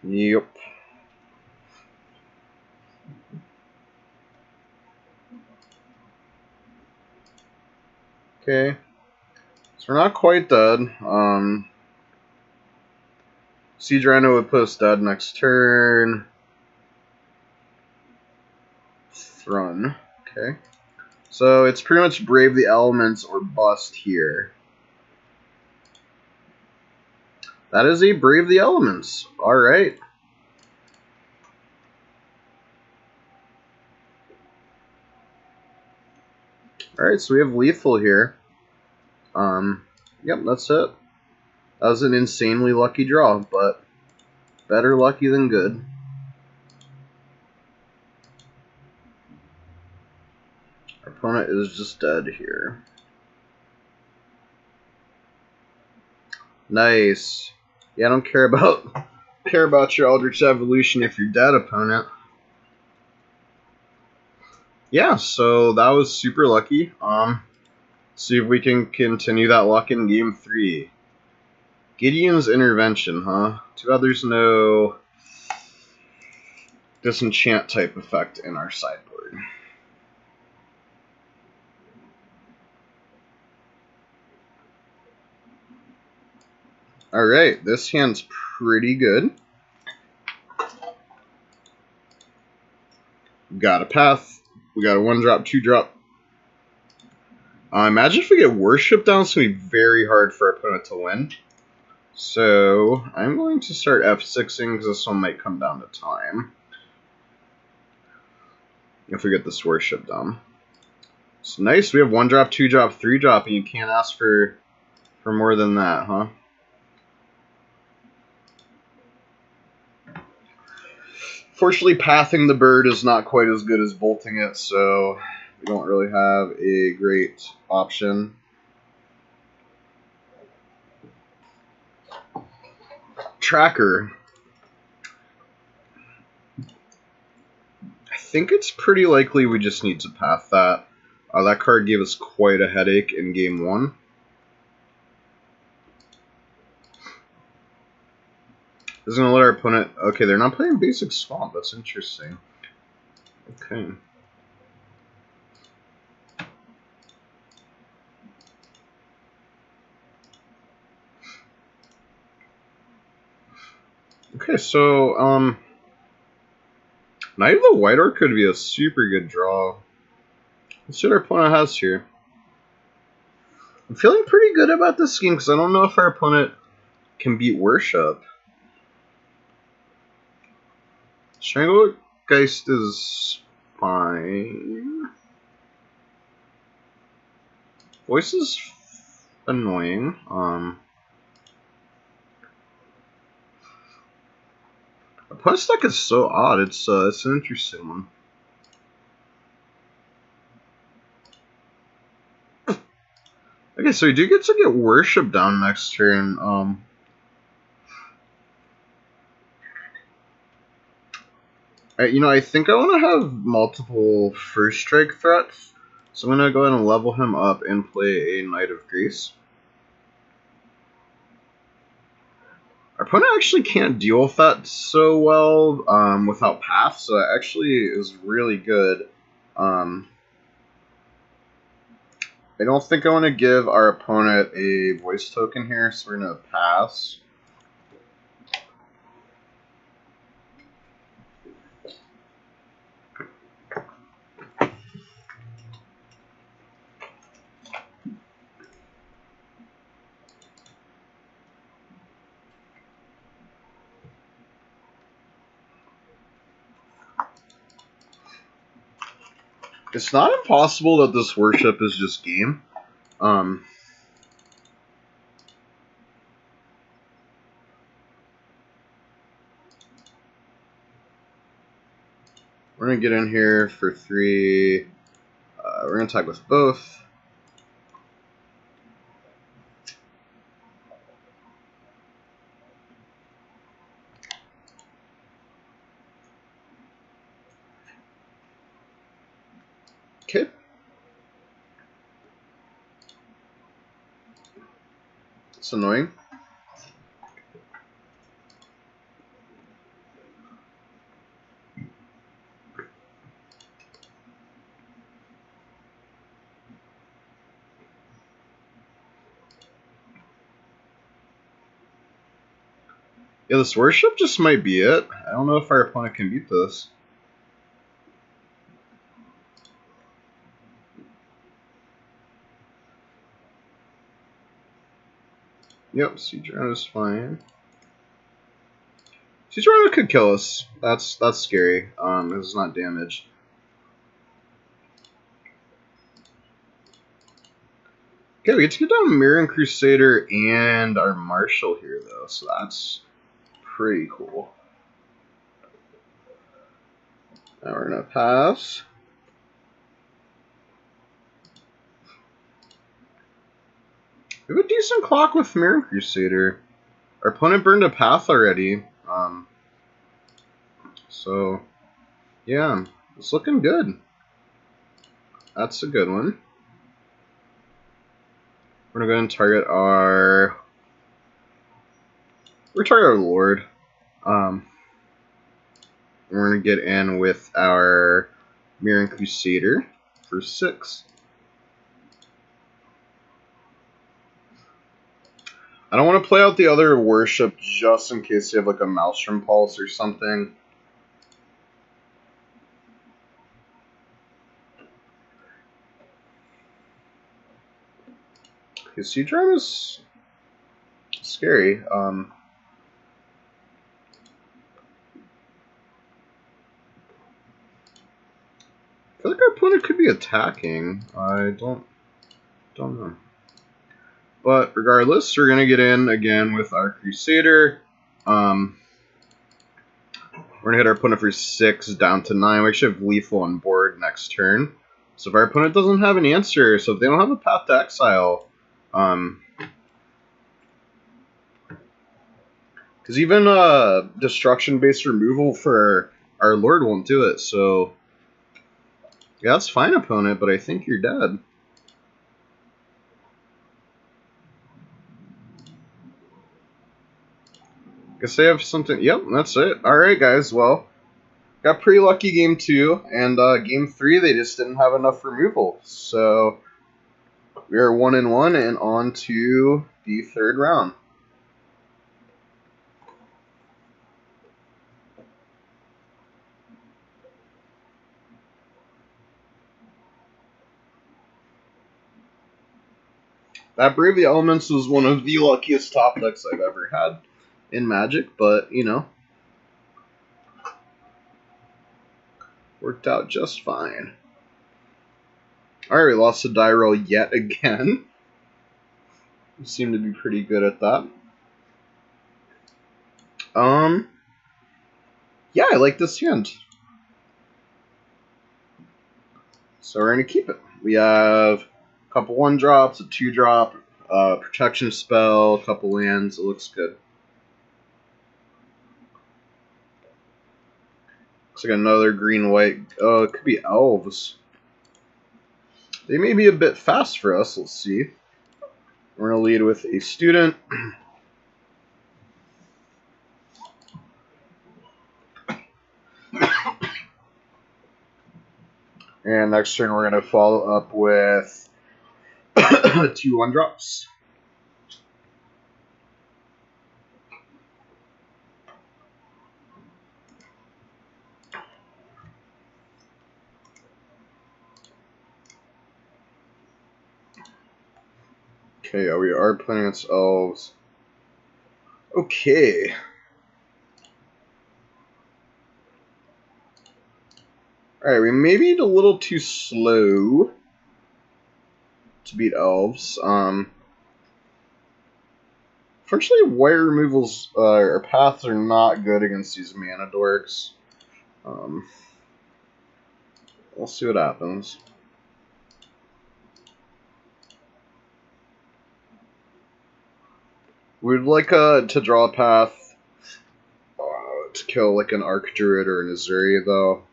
Yep. Okay. So we're not quite dead. Siege Rhino would put us dead next turn. Run. Okay. So it's pretty much Brave the Elements or bust here. That is a Brave the Elements. Alright. Alright, so we have lethal here. Yep, that's it. That was an insanely lucky draw, but better lucky than good. Our opponent is just dead here. Nice. Yeah, I don't care about your Eldritch Evolution if you're dead, opponent. Yeah, so that was super lucky. See if we can continue that luck in game 3. Gideon's Intervention, huh? Two others know disenchant type effect in our sideboard. Alright, this hand's pretty good. Got a path. We got a 1-drop, 2-drop. Imagine if we get Worship down, it's going to be very hard for our opponent to win. So, I'm going to start F6ing because this one might come down to time. If we get this Worship down. It's nice, we have 1-drop, 2-drop, 3-drop, and you can't ask for more than that, huh? Fortunately, pathing the bird is not quite as good as bolting it, so we don't really have a great option. Tracker. I think it's pretty likely we just need to path that. That card gave us quite a headache in game 1. This is going to let our opponent... Okay, they're not playing basic swamp. That's interesting. Okay. Okay, so, Knight of the White Orc could be a super good draw. Let's see what our opponent has here. I'm feeling pretty good about this game because I don't know if our opponent can beat Worship. Stranglegeist is fine. Voice is annoying. Opponent's deck is so odd. It's an interesting one. Okay, so we do get to get Worship down next turn. I think I want to have multiple first strike threats, so I'm going to go ahead and level him up and play a Knight of Grease. Our opponent actually can't deal with that so well without Path, so that actually is really good. I don't think I want to give our opponent a voice token here, so we're going to pass. It's not impossible that this worship is just game. We're going to get in here for 3. We're going to attack with both. Okay. It's annoying. Yeah, this worship just might be it. I don't know if our opponent can beat this. Yep, Siege Round is fine. Siege Round could kill us. That's scary. It's not damage. Okay, we get to get down Mirren Crusader and our Marshal here, though, so that's pretty cool. Now we're gonna pass. We have a decent clock with Mirren Crusader. Our opponent burned a path already. So, yeah, it's looking good. That's a good one. We're gonna go ahead and target our... We're target our Lord. We're gonna get in with our Mirren Crusader for 6. I don't want to play out the other worship just in case you have like a Maelstrom Pulse or something. Okay, Siege Round is scary. I feel like our opponent could be attacking. I don't know. But regardless, we're gonna get in again with our Crusader. We're gonna hit our opponent for 6 down to 9. We actually have lethal on board next turn. So if our opponent doesn't have an answer, so if they don't have a path to exile, because even destruction-based removal for our Lord won't do it. So yeah, that's fine, opponent, but I think you're dead. Guess they have something. Yep, that's it. Alright, guys. Well, got pretty lucky game 2, and game 3 they just didn't have enough removal. So we are 1-1 and on to the 3rd round. That Brave the Elements was one of the luckiest top decks I've ever had in Magic, but, you know, worked out just fine. Alright, we lost to die roll yet again. We seem to be pretty good at that. Yeah, I like this hand. So we're going to keep it. We have a couple 1-drops, a 2-drop, protection spell, a couple lands. It looks good. Looks like another green-white. Oh, it could be elves. They may be a bit fast for us. Let's see. We're going to lead with a student. And next turn we're going to follow up with 2 1-drops. Okay, we are playing against elves. Okay. Alright, we may be a little too slow to beat elves. Unfortunately, wire removals or paths are not good against these mana dorks. We'll see what happens. We'd like to draw a path to kill like an Archdruid or an Azuri, though.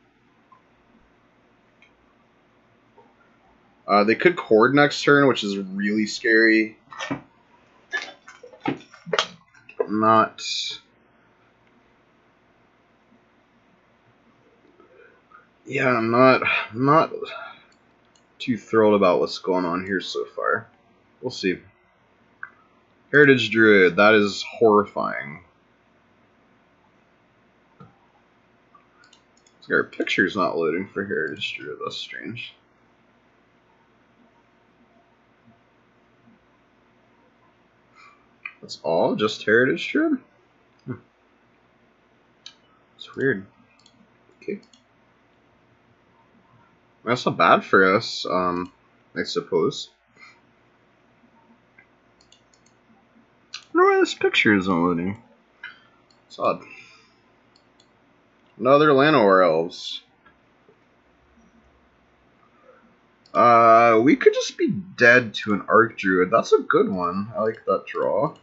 They could Cord next turn, which is really scary. Not I'm not too thrilled about what's going on here so far. We'll see. Heritage Druid, that is horrifying. Our picture's not loading for Heritage Druid, that's strange. That's all? Just Heritage Druid? It's weird. Okay. That's not bad for us, I suppose. I wonder why this picture isn't loading. It's odd. Another Llanowar Elves. We could just be dead to an Archdruid. That's a good one. I like that draw.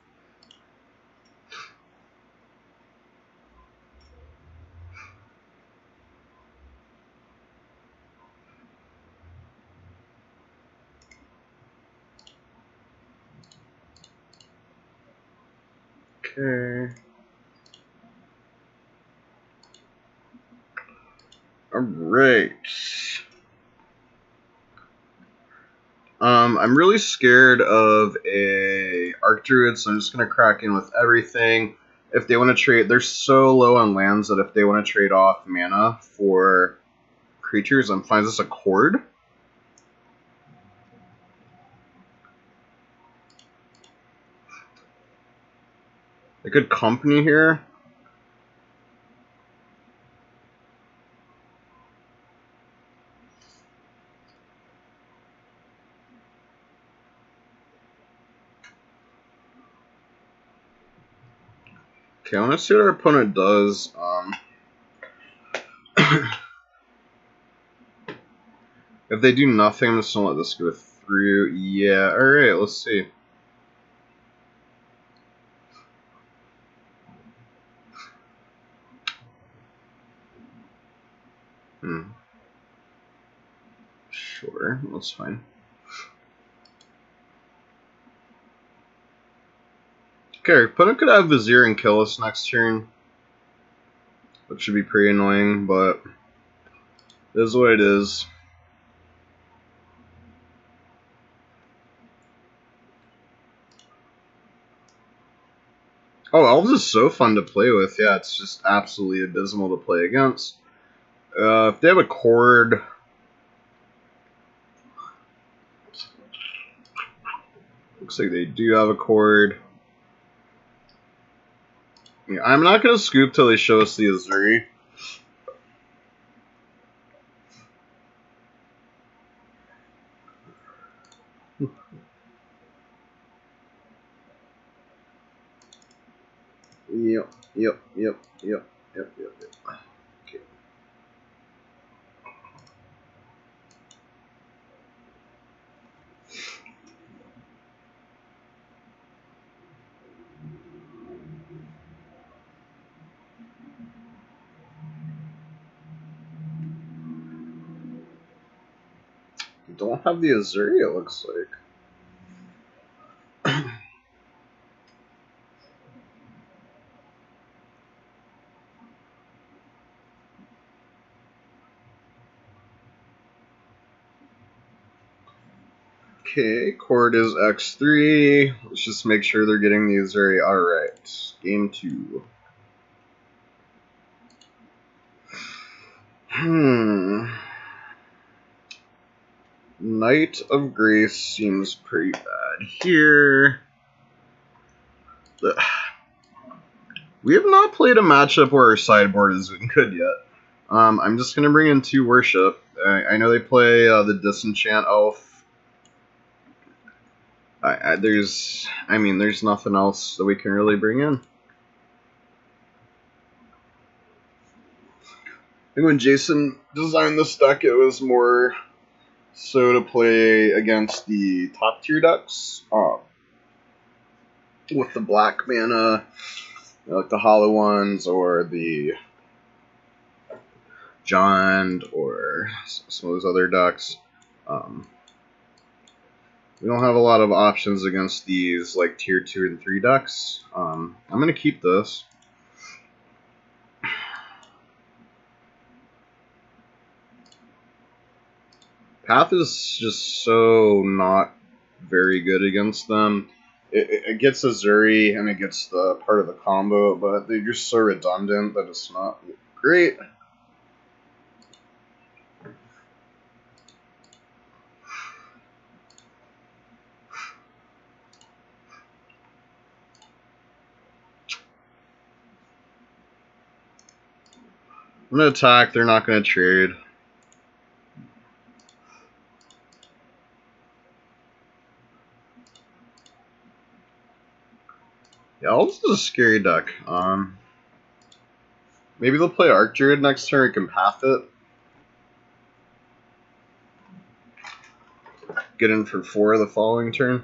Okay. Alright. I'm really scared of a Archdruid, so I'm just gonna crack in with everything. If they want to trade, they're so low on lands that if they want to trade off mana for creatures, I'm fine. Is this a Cord? A good company here. Okay, I want to see what our opponent does. If they do nothing, I'm just gonna let this go through. Yeah, alright, let's see. Sure, that's fine. Okay, our opponent could have Vizier and kill us next turn, which should be pretty annoying, but it is what it is. Oh, Elves is so fun to play with. Yeah, it's just absolutely abysmal to play against. If they have a Cord... Looks like they do have a Cord. Yeah, I'm not going to scoop till they show us the Azuri. Yep. Okay. We don't have the Azuri, it looks like. Okay, Cord is X3. Let's just make sure they're getting the Azuri. Alright, game 2. Knight of Grace seems pretty bad here. We have not played a matchup where our sideboard has been good yet. I'm just gonna bring in 2 worship. I know they play the disenchant elf. There's nothing else that we can really bring in. I think when Jason designed this deck, it was more so to play against the top tier decks with the black mana, like the hollow ones or the Jond or some of those other decks. We don't have a lot of options against these like tier 2 and 3 decks. I'm gonna keep this. Path is just so not very good against them. It gets Azuri and it gets the part of the combo, but they're just so redundant that it's not great. I'm gonna attack, they're not gonna trade. Yeah, this is a scary deck. Maybe they'll play Arc Druid next turn, we can path it. Get in for 4 the following turn.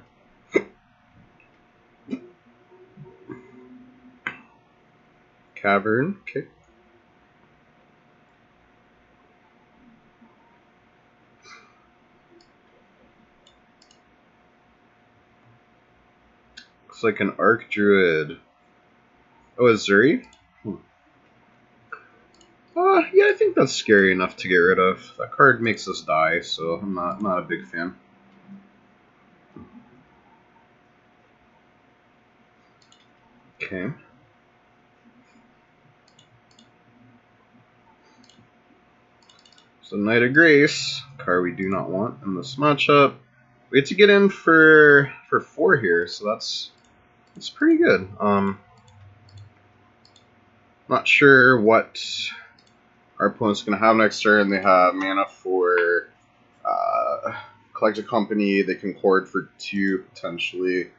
Cavern, okay. Looks like an Arc Druid. Oh, Azuri? Yeah, I think that's scary enough to get rid of. That card makes us die, so I'm not a big fan. Okay. So Knight of Grace, card we do not want in this matchup. We have to get in for 4 here, so that's pretty good. Not sure what our opponent's gonna have next turn. They have mana for Collect a Company. They can Chord for 2 potentially.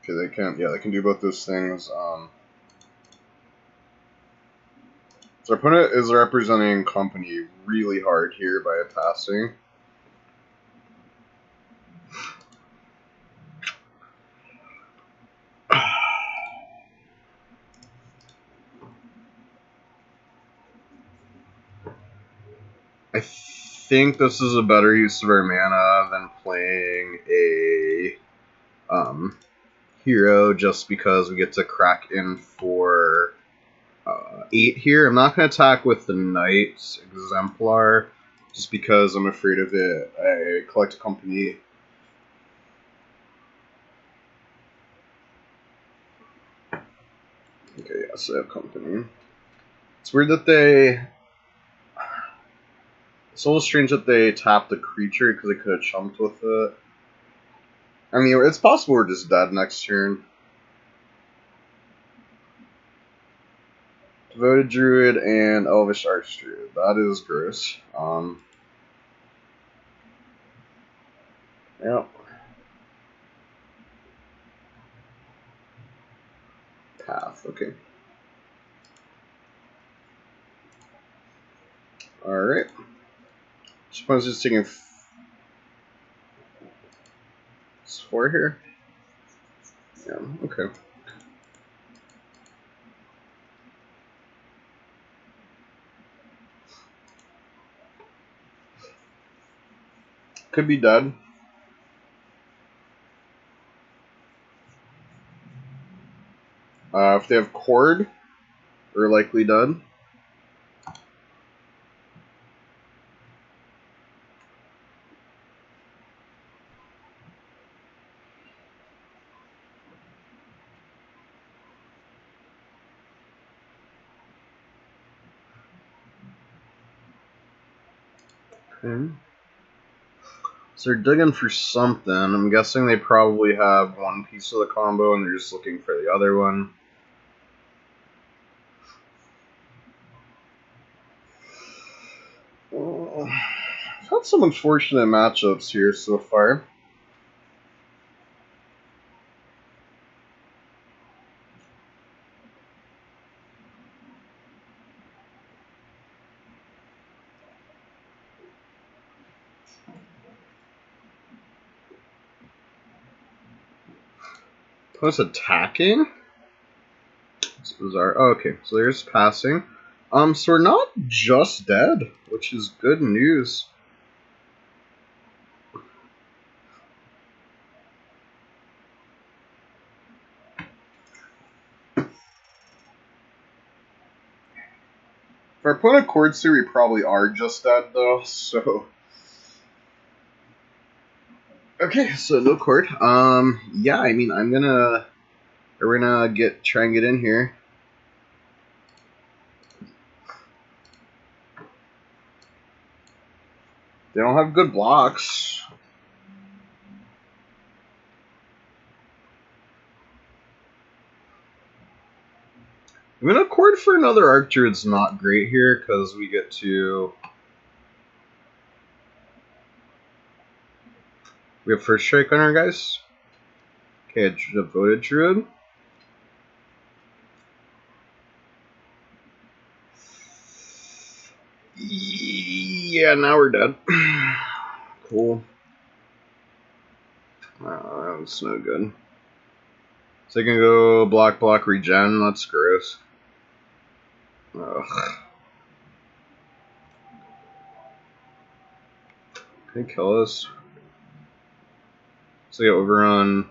Okay, they can do both those things. So our opponent is representing Company really hard here by passing. I think this is a better use of our mana than playing a hero, just because we get to crack in for 8 here. I'm not going to attack with the Knight Exemplar, just because I'm afraid of it. I Collect a Company. Okay, yes, I have Company. It's weird that it's a little strange that they tapped the creature, because they could have chumped with it. I mean, it's possible we're just dead next turn. Devoted Druid and Elvish Archdruid. That is gross. Yep. Path, okay. Alright. Suppose just taking 4 here. Yeah, okay. Could be dead. If they have Chord, we're likely dead. Okay. So they're digging for something. I'm guessing they probably have one piece of the combo and they're just looking for the other one. had some unfortunate matchups here so far. Opponent's attacking? It's bizarre. Oh, okay, so there's passing. So we're not just dead, which is good news. If our opponent chords here, we probably are just dead though, so. Okay, so no chord. Yeah, I mean, we're gonna try and get in here. They don't have good blocks. I mean, a chord for another Archdruid's not great here, because we get to... We have first strike on our guys. Okay, a devoted Druid. Yeah, now we're dead. Cool. That's no good. So I can go block, regen. That's gross. Ugh. Can he kill us? So yeah, overrun.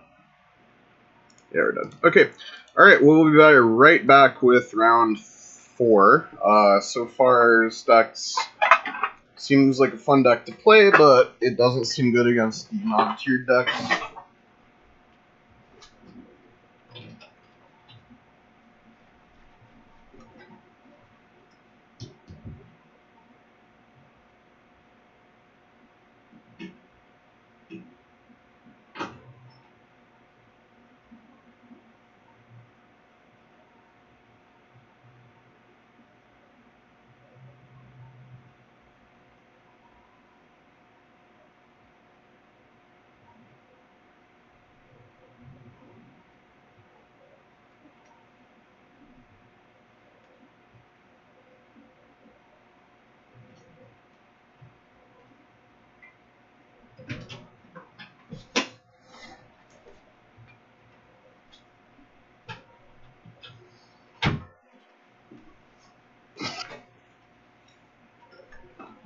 Yeah, we're done. Okay. Alright, we'll be right back with round 4. So far, stacks seems like a fun deck to play, but it doesn't seem good against the non-tiered decks.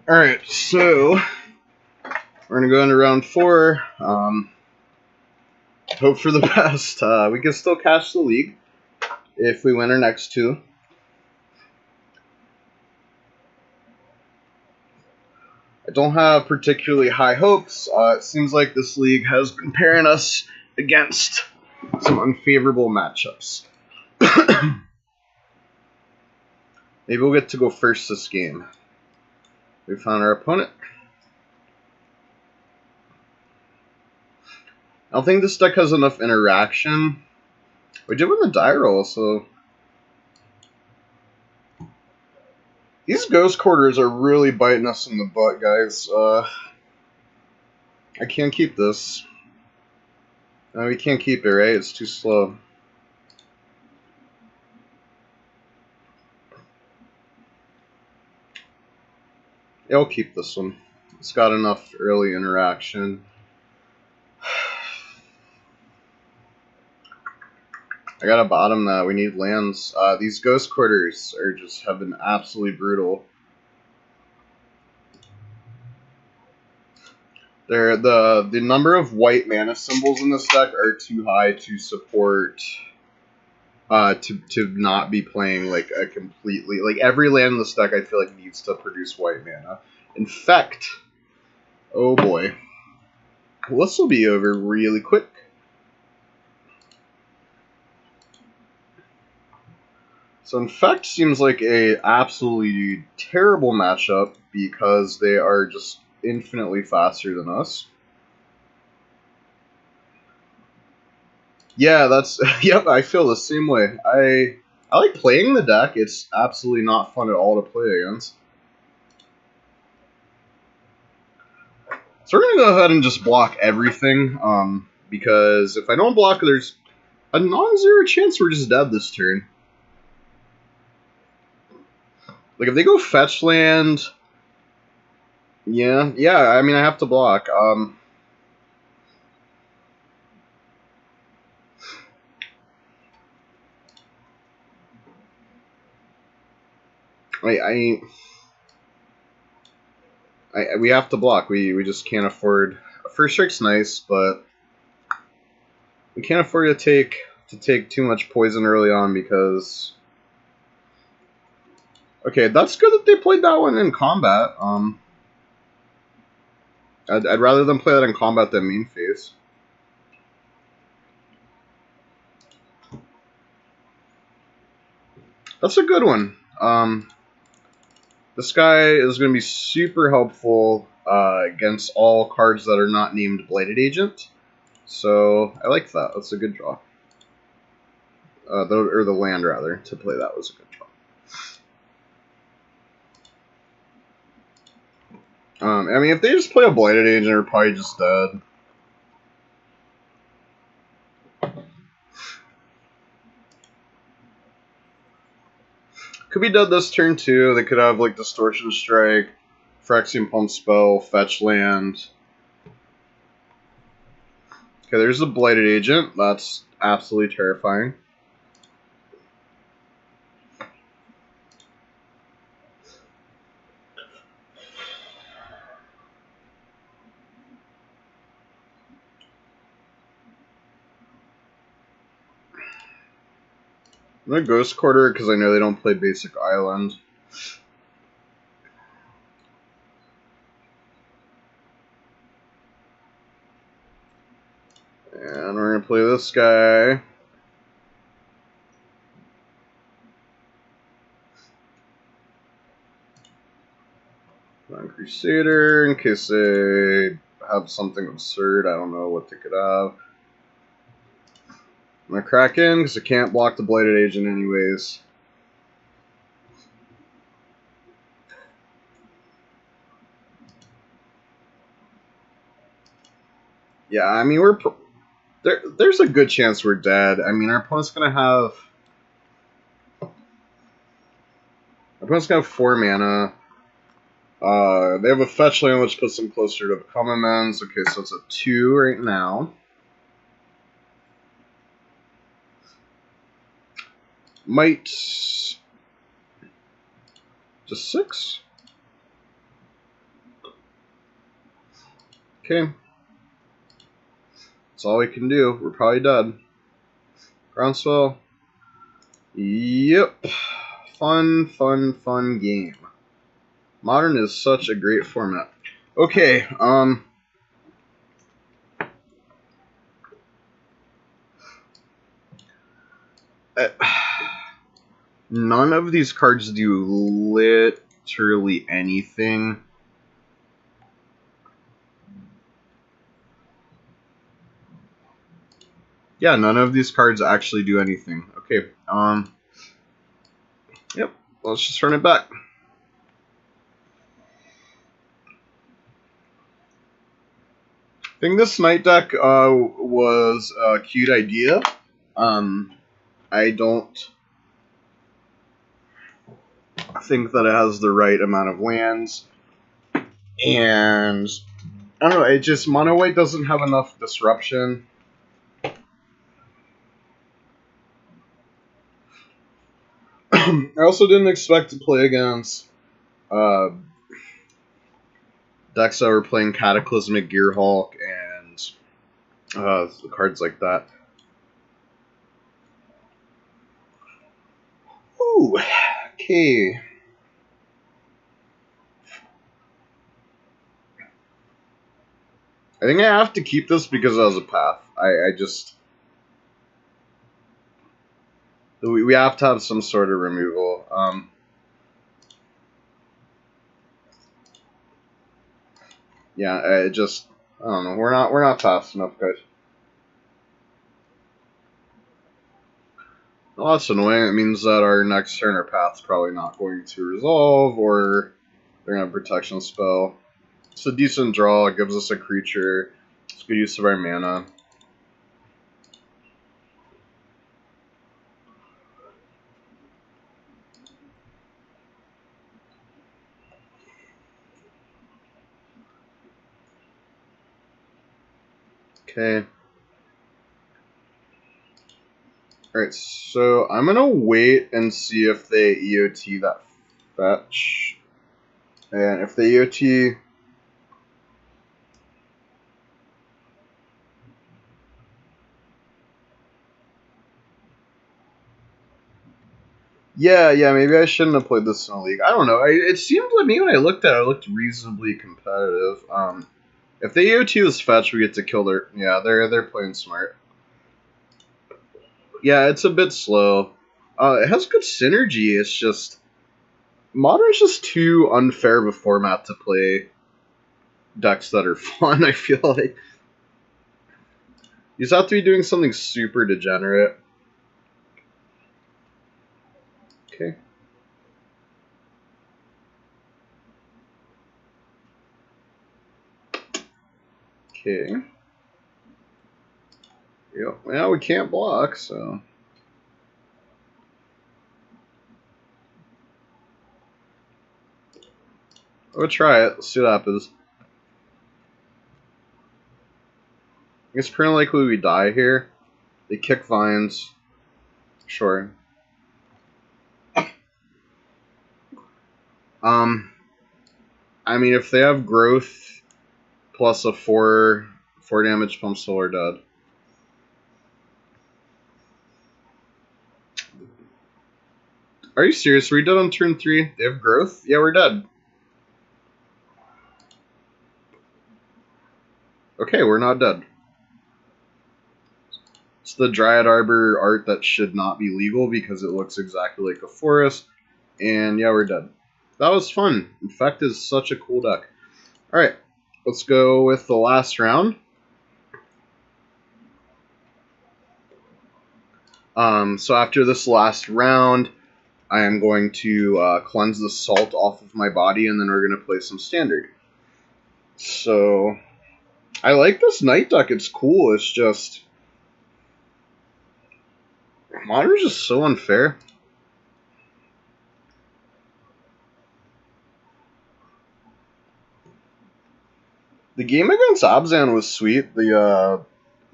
Alright, so we're going to go into round 4. Hope for the best. We can still cash the league if we win our next 2. I don't have particularly high hopes. It seems like this league has been pairing us against some unfavorable matchups. Maybe we'll get to go first this game. We found our opponent. I don't think this deck has enough interaction. We did win the die roll, so... These ghost quarters are really biting us in the butt, guys. I can't keep this. No, we can't keep it, right? It's too slow. Yeah, I'll keep this one. It's got enough early interaction. I gotta bottom that. We need lands. These ghost quarters have been absolutely brutal. The number of white mana symbols in this deck are too high to support to not be playing like a completely like every land in this deck I feel like needs to produce white mana. Infect. Oh boy. Well, this will be over really quick. So Infect seems like a absolutely terrible matchup because they are just infinitely faster than us. Yeah, that's yep, I feel the same way. I like playing the deck. It's absolutely not fun at all to play against. So we're gonna go ahead and just block everything, because if I don't block, there's a non-zero chance we're just dead this turn. Like if they go fetch land, yeah, I mean I have to block. We have to block. We just can't afford. First strike's nice, but we can't afford to take too much poison early on because. Okay, that's good that they played that one in combat. I'd rather them play that in combat than main phase. That's a good one. This guy is going to be super helpful against all cards that are not named Blighted Agent. So I like that. That's a good draw. Or the land, rather, to play that was a good draw. I mean, if they just play a Blighted Agent, they're probably just dead. Could be dead this turn too. They could have like Distortion Strike, Phyrexian Pump Spell, Fetch Land. Okay, there's the Blighted Agent. That's absolutely terrifying. I'm going to Ghost Quarter because I know they don't play Basic Island. And we're going to play this guy. Non-Crusader, in case they have something absurd. I don't know what they could have. I'm going to crack in because I can't block the Blighted Agent anyways. Yeah, I mean, there's a good chance we're dead. I mean, our opponent's going to have 4 mana. They have a fetch land, which puts them closer to the common mans. Okay, so it's a 2 right now. Might just 6. Okay. That's all we can do. We're probably dead. Groundswell. Yep. Fun game. Modern is such a great format. Okay, none of these cards do literally anything. Yeah, none of these cards actually do anything. Okay, yep, let's just turn it back. I think this Knight deck was a cute idea. I don't think that it has the right amount of lands. And I don't know, it just, mono white doesn't have enough disruption. I also didn't expect to play against decks that were playing Cataclysmic Gearhulk and cards like that. Ooh, okay. I think I have to keep this because it has a path. We have to have some sort of removal. Yeah, I don't know. We're not fast enough, guys. Well, that's annoying. It means that our next turn, our path's probably not going to resolve, or they're gonna have a protection spell. It's a decent draw. It gives us a creature. It's good use of our mana. Okay. Alright, so I'm gonna wait and see if they EOT that fetch. And if they EOT... Yeah, maybe I shouldn't have played this in a league. I don't know. It seemed to me when I looked at it, it looked reasonably competitive. If they EOT this fetch, we get to kill their... Yeah, they're playing smart. Yeah, it's a bit slow. It has good synergy. It's just... Modern's just too unfair of a format to play decks that are fun, I feel like. You just have to be doing something super degenerate. Okay. Okay. Yep. Well, we can't block, so... We'll try it. Let's see what happens. I guess pretty likely we die here. They kick vines. Sure. I mean, if they have growth plus a 4 damage pump, so we're dead. Are you serious? Are we dead on turn 3? They have growth? Yeah, we're dead. Okay, we're not dead. It's the Dryad Arbor art that should not be legal because it looks exactly like a forest. And yeah, we're dead. That was fun. Infect is such a cool deck. Alright, let's go with the last round. So after this last round, I am going to cleanse the salt off of my body, and then we're going to play some standard. So, I like this Knight deck. It's cool. It's just... Modern's just so unfair. The game against Abzan was sweet. The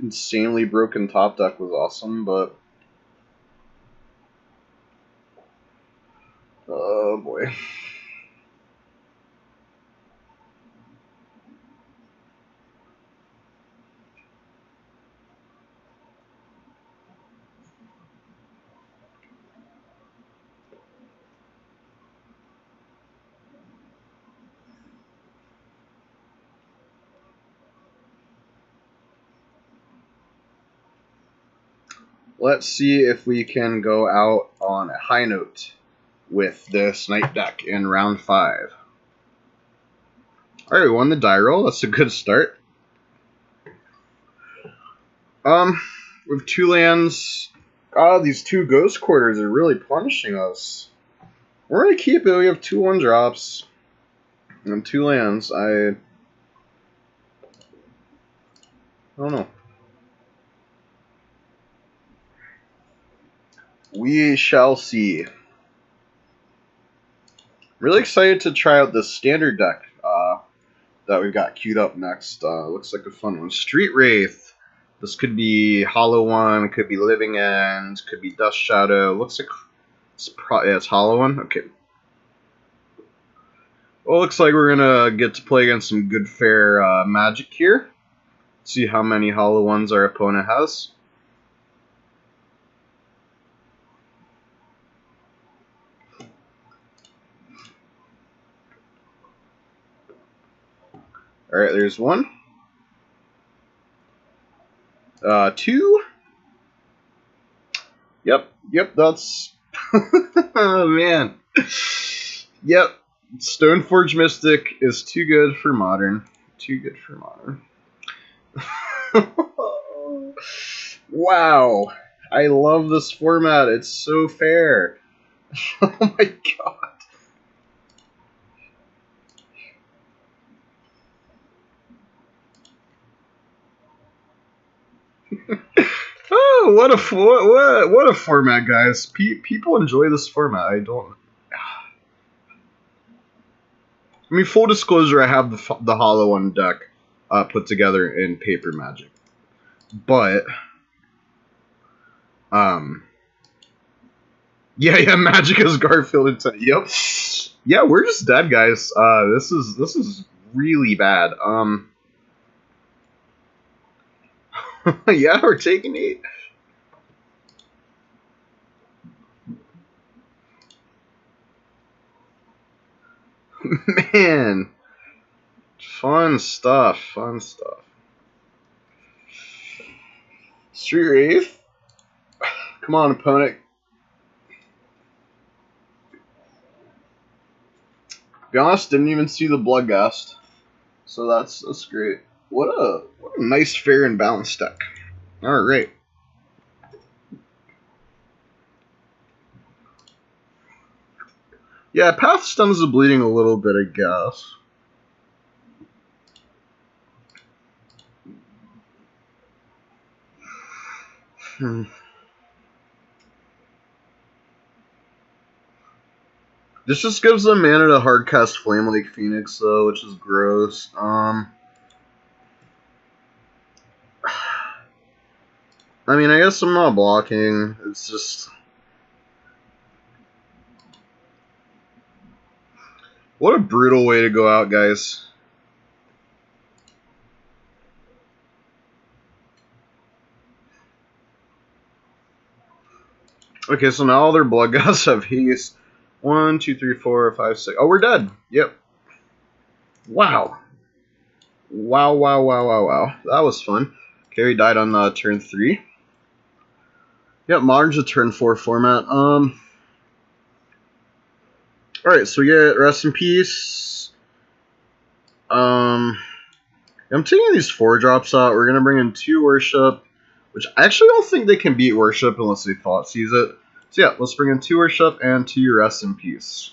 insanely broken top deck was awesome, but... Oh boy. Let's see if we can go out on a high note with this Knight deck in round 5. Alright, we won the die roll. That's a good start. With 2 lands. These 2 ghost quarters are really punishing us. We're gonna keep it. We have 2 1-drops and 2 lands. I don't know. We shall see. Really excited to try out this standard deck that we've got queued up next. Looks like a fun one. Street Wraith. This could be Hollow One, could be Living End, could be Dust Shadow. Looks like it's Hollow One. Okay. Well, looks like we're gonna get to play against some good fair Magic here. See how many Hollow Ones our opponent has. Alright, there's 1. 2. Yep, that's... Oh, man. Yep, Stoneforge Mystic is too good for Modern. Too good for Modern. Wow. I love this format. It's so fair. Oh my god. Oh, what a format, guys! People enjoy this format. I don't. I mean, full disclosure, I have the Hollow One deck put together in Paper Magic, but yeah, Magic is Garfield and yep, yeah, we're just dead, guys. This is really bad. Yeah, we're taking 8. Man, fun stuff. Street Wraith. Come on, opponent. To be honest, didn't even see the Bloodghast, so that's great. What a nice, fair, and balanced deck. All right. Yeah, Path stuns the bleeding a little bit, I guess. This just gives them mana to hardcast Flame Lake Phoenix, though, which is gross. I mean, I guess I'm not blocking. It's just... What a brutal way to go out, guys. Okay, so now all their Bloodghasts have haste. 1, 2, 3, 4, 5, 6. Oh, we're dead. Yep. Wow. Wow. That was fun. Okay, we died on turn 3. Yep, Modern's a turn 4 format. Alright, so we get Rest in Peace. I'm taking these 4 drops out. We're going to bring in 2 Worship, which I actually don't think they can beat Worship unless they Thought Seize it. So yeah, let's bring in 2 Worship and 2 Rest in Peace.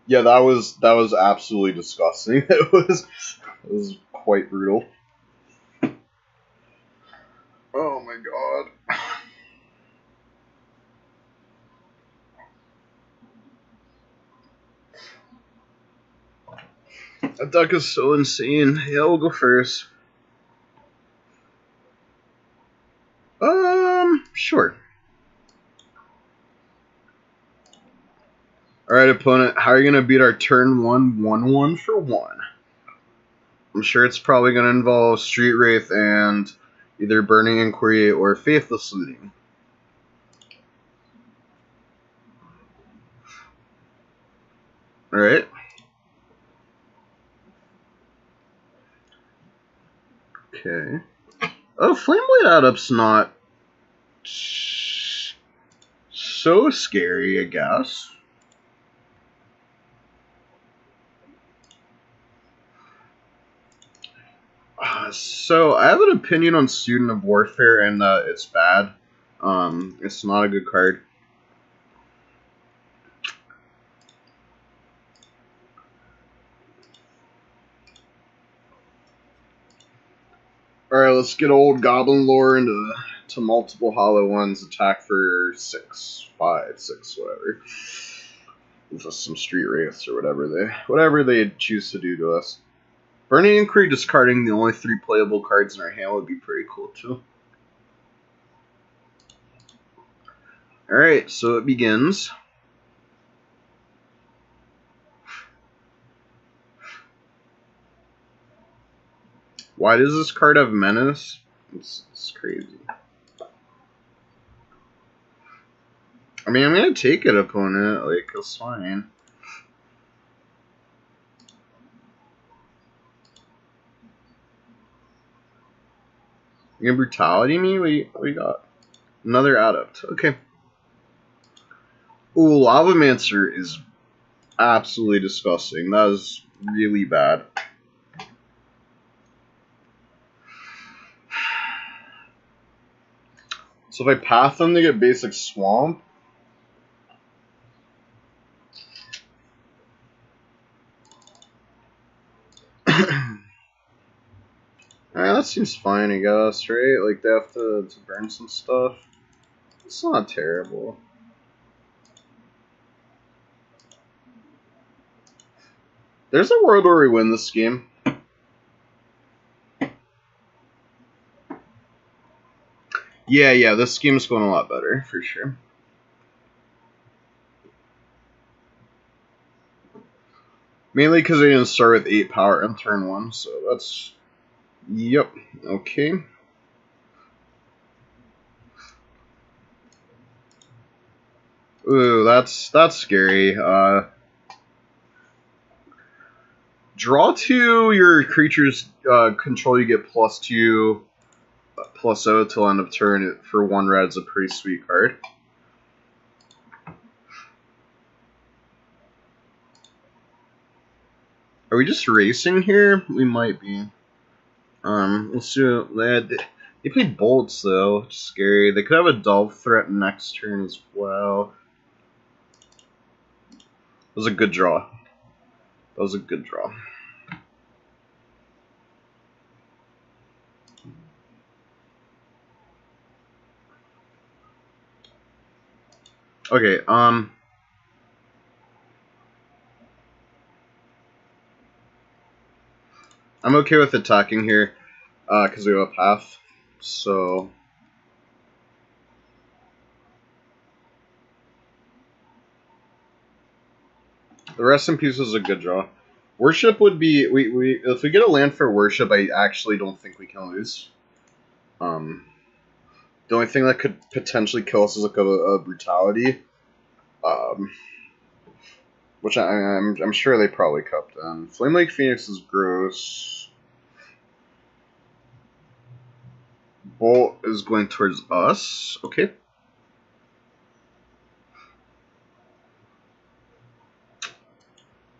Yeah, that was absolutely disgusting. It was quite brutal. Oh my god. That deck is so insane. Yeah, we'll go first. Sure. Alright, opponent, how are you going to beat our turn 1/1/1 for 1? I'm sure it's probably going to involve Street Wraith and either Burning Inquiry or Faithless Looting. Alright. Okay. Oh, Flameblade Addupt's not so scary, I guess. So, I have an opinion on Student of Warfare, and it's bad. It's not a good card. Alright, let's get old Goblin Lore into multiple Hollow Ones. Attack for 6, 5, 6, whatever. With some Street Wraiths or whatever they choose to do to us. Burning Inquiry discarding the only 3 playable cards in our hand would be pretty cool too. Alright, so it begins. Why does this card have Menace? It's crazy. I mean, I'm gonna take it, opponent. Like, it's fine. You gonna Brutality me? What we got? Another Adept. Okay. Ooh, Lavamancer is absolutely disgusting. That is really bad. So if I path them, they get basic swamp. That seems fine, I guess, right? Like, they have to burn some stuff. It's not terrible. There's a world where we win this game. Yeah, this game's going a lot better, for sure. Mainly because they didn't start with 8 power in turn 1, so that's... Yep, okay. Ooh, that's scary. Draw 2, your creatures control, you get +2, +0 till end of turn. For 1 red, it's a pretty sweet card. Are we just racing here? We might be. Let's do they played bolts though, which is scary. They could have a delve threat next turn as well. That was a good draw. That was a good draw. Okay, I'm okay with attacking here, because we have a path, so... The rest in peace was a good draw. Worship would be... if we get a land for Worship, I actually don't think we can lose. The only thing that could potentially kill us is like a Brutality. Which I'm sure they probably cupped in. Flame Lake Phoenix is gross. Bolt is going towards us. Okay.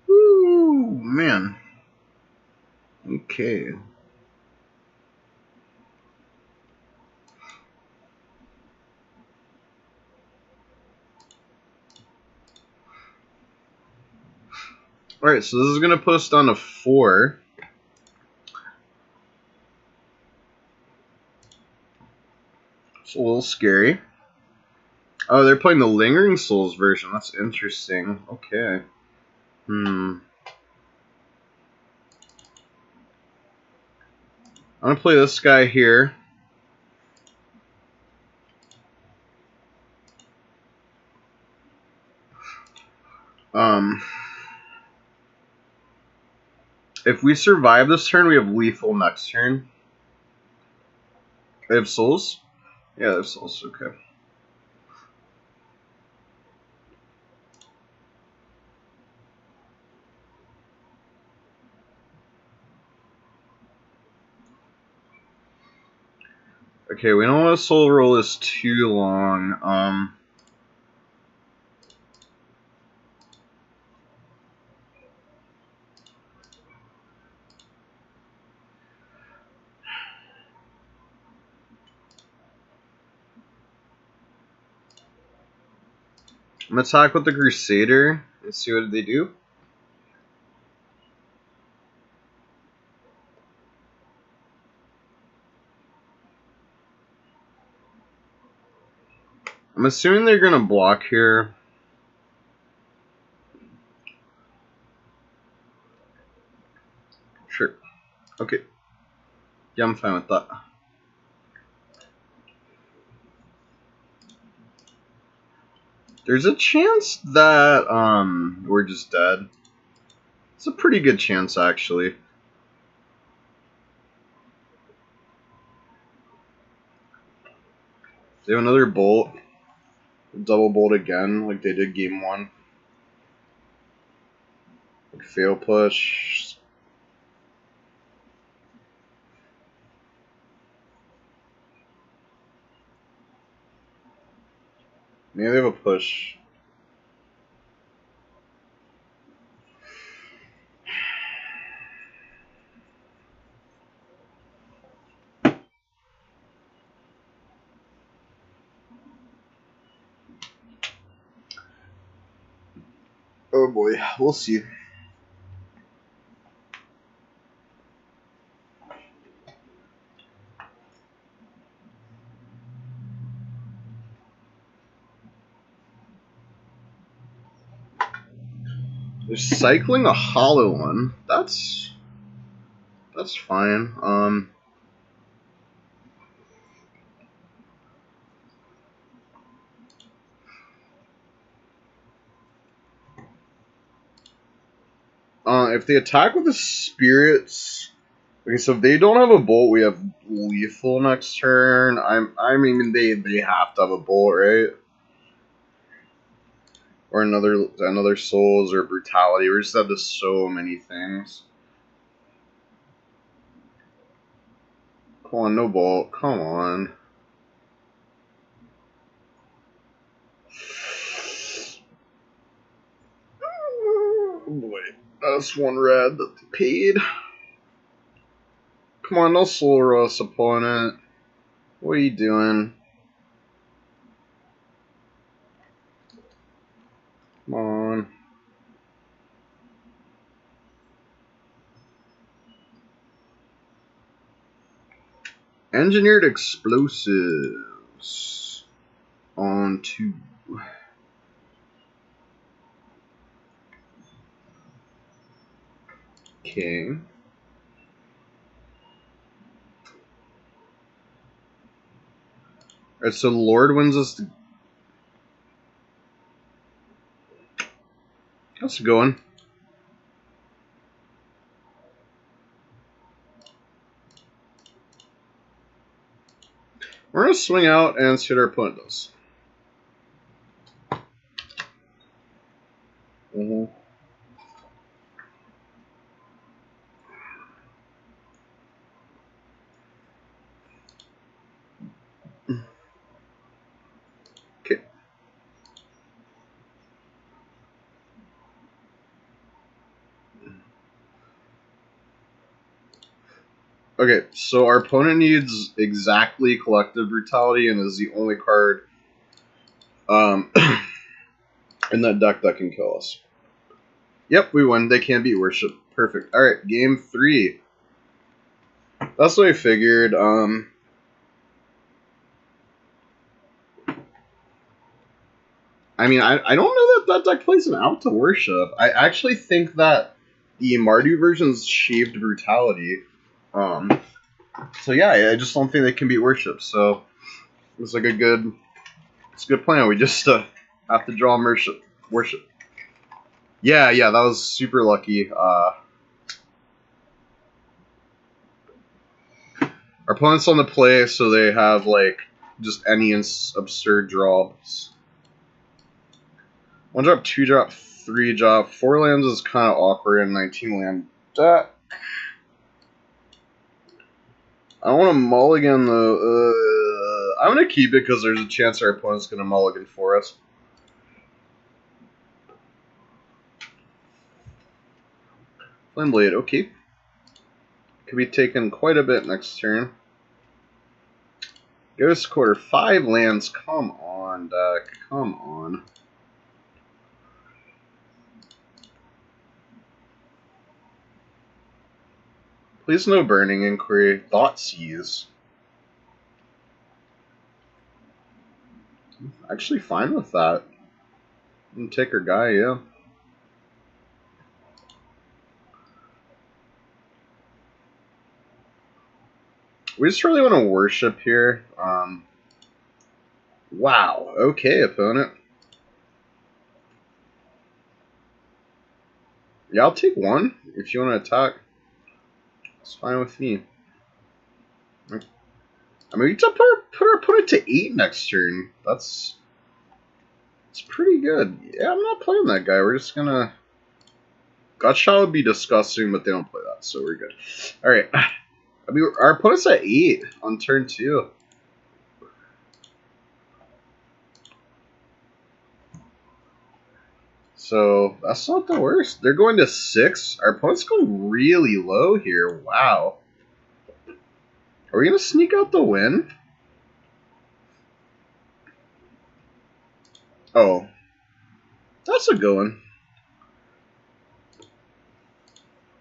Ooh, man. Okay. Alright, so this is going to put us down to 4. It's a little scary. Oh, they're playing the Lingering Souls version. That's interesting. Okay. I'm going to play this guy here. If we survive this turn, we have lethal next turn. They have souls? Yeah, they have souls. Okay. Okay, we don't want to soul roll this too long. I'm gonna talk with the Crusader and see what they do. I'm assuming they're gonna block here. Sure. Okay. Yeah, I'm fine with that. There's a chance that we're just dead. It's a pretty good chance, actually. They have another bolt. Double bolt again, like they did game 1. Like fail push. Maybe they have a push. Oh boy, we'll see. They're cycling a hollow one. That's fine. If they attack with the spirits, okay. So if they don't have a bolt, we have lethal next turn. I mean they have to have a bolt, right? Or another souls or brutality. We just have this so many things. Come on, no bolt. Come on. Oh boy, that's one red that they paid. Come on, no soul rust, opponent. What are you doing? Come on. Engineered explosives on 2. Okay. Alright, so Lord wins us. How's it going? We're going to swing out and see what our opponent does. Okay. Okay, so our opponent needs exactly Collective Brutality and is the only card in that deck that can kill us. Yep, we win. They can't beat Worship. Perfect. Alright, game 3. That's what I figured. I mean, I don't know that deck plays an out to Worship. I actually think that the Mardu version's shaved Brutality. So yeah, I just don't think they can beat Worship. So it's like it's a good plan. We just have to draw Worship. Yeah, that was super lucky. Our opponent's on the play, so they have like just any absurd drops. 1 drop, 2 drop, 3 drop. 4 lands is kind of awkward in 19 land deck. I want to mulligan though. I'm going to keep it because there's a chance our opponent's going to mulligan for us. Flame Blade, okay. Could be taken quite a bit next turn. Ghost Quarter, 5 lands. Come on, deck. Come on. Please no Burning Inquiry. Thoughtseize. Actually fine with that. Take her guy, yeah. We just really want to Worship here. Wow. Okay, opponent. Yeah, I'll take 1 if you want to attack. It's fine with me. I mean, we can put our opponent to 8 next turn. It's pretty good. Yeah, I'm not playing that guy. We're just gonna. Gutshot would be disgusting, but they don't play that, so we're good. All right. I mean, our opponent's at 8 on turn 2. So that's not the worst. They're going to 6. Our opponent's going really low here. Wow. Are we going to sneak out the win? Oh. That's a good one.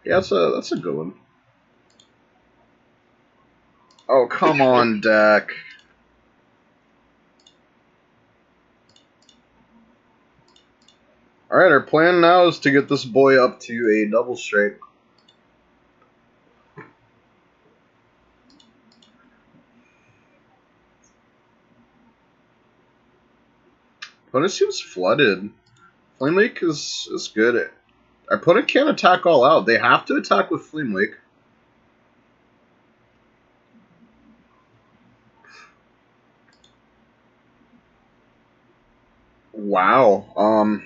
Yeah, that's a good one. Oh, come on, deck. Alright, our plan now is to get this boy up to a double strike. Opponent seems flooded. Flame Wake is good. Our opponent can't attack all out. They have to attack with Flame Wake. Wow.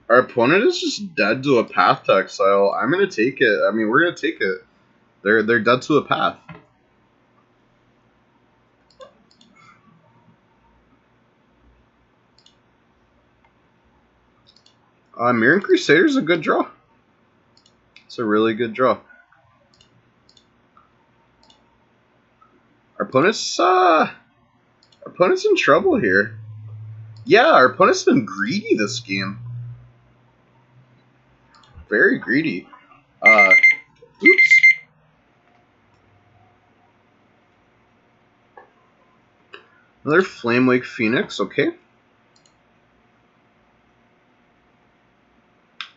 Our opponent is just dead to a path to exile. I'm gonna take it. I mean, we're gonna take it. They're dead to a path. Mirren Crusader's a good draw. It's a really good draw. Our opponent's in trouble here. Yeah, our opponent's been greedy this game. Very greedy. Oops. Another Flame Wake Phoenix, okay.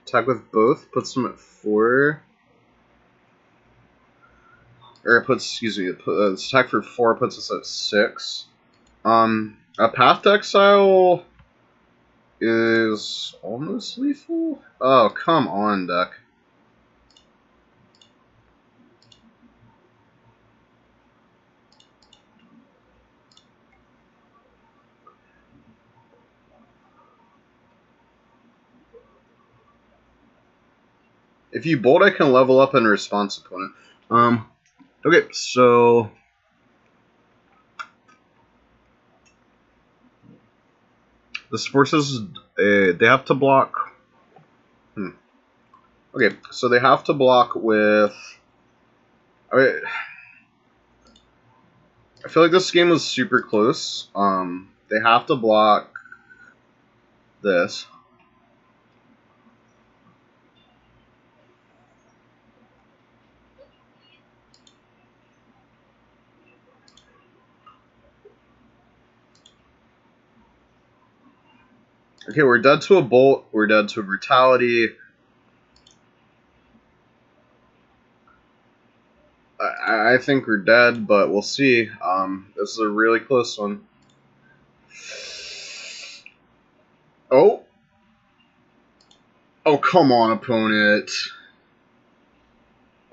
Attack with both, puts them at 4. Or it puts, excuse me, attack for 4 puts us at 6. A Path to Exile is almost lethal? Oh, come on, deck. If you bolt, I can level up in response, opponent. Okay, so this forces they have to block. Okay, so they have to block with. I feel like this game was super close. They have to block this. Okay, we're dead to a bolt. We're dead to a brutality. I think we're dead, but we'll see. This is a really close one. Oh. Oh, come on, opponent.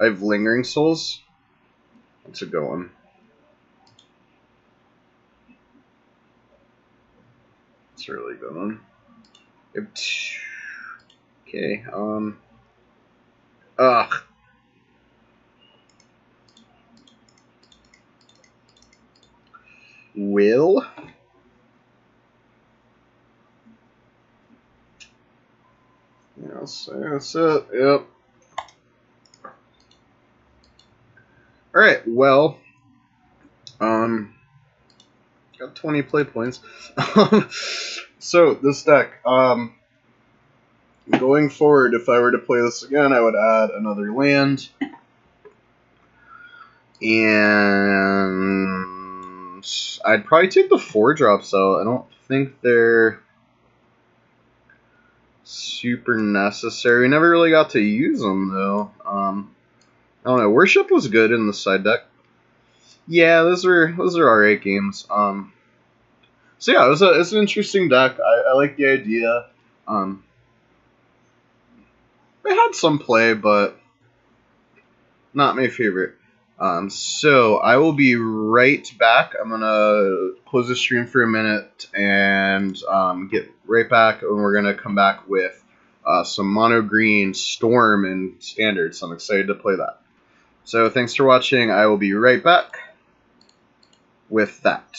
I have Lingering Souls. That's a good one. It's a really good one. Okay, ugh. Will? Yes, that's it. Yep. Alright, well. Got 20 play points. So, this deck, going forward, if I were to play this again, I would add another land. And I'd probably take the 4-drops out. I don't think they're super necessary. We never really got to use them, though. I don't know. Worship was good in the side deck. Yeah, those are alright games. So yeah, it's an interesting deck. I like the idea. It had some play, but not my favorite. So I will be right back. I'm gonna close the stream for a minute and get right back, and we're gonna come back with some mono green Storm and Standard. So I'm excited to play that. So thanks for watching. I will be right back with that.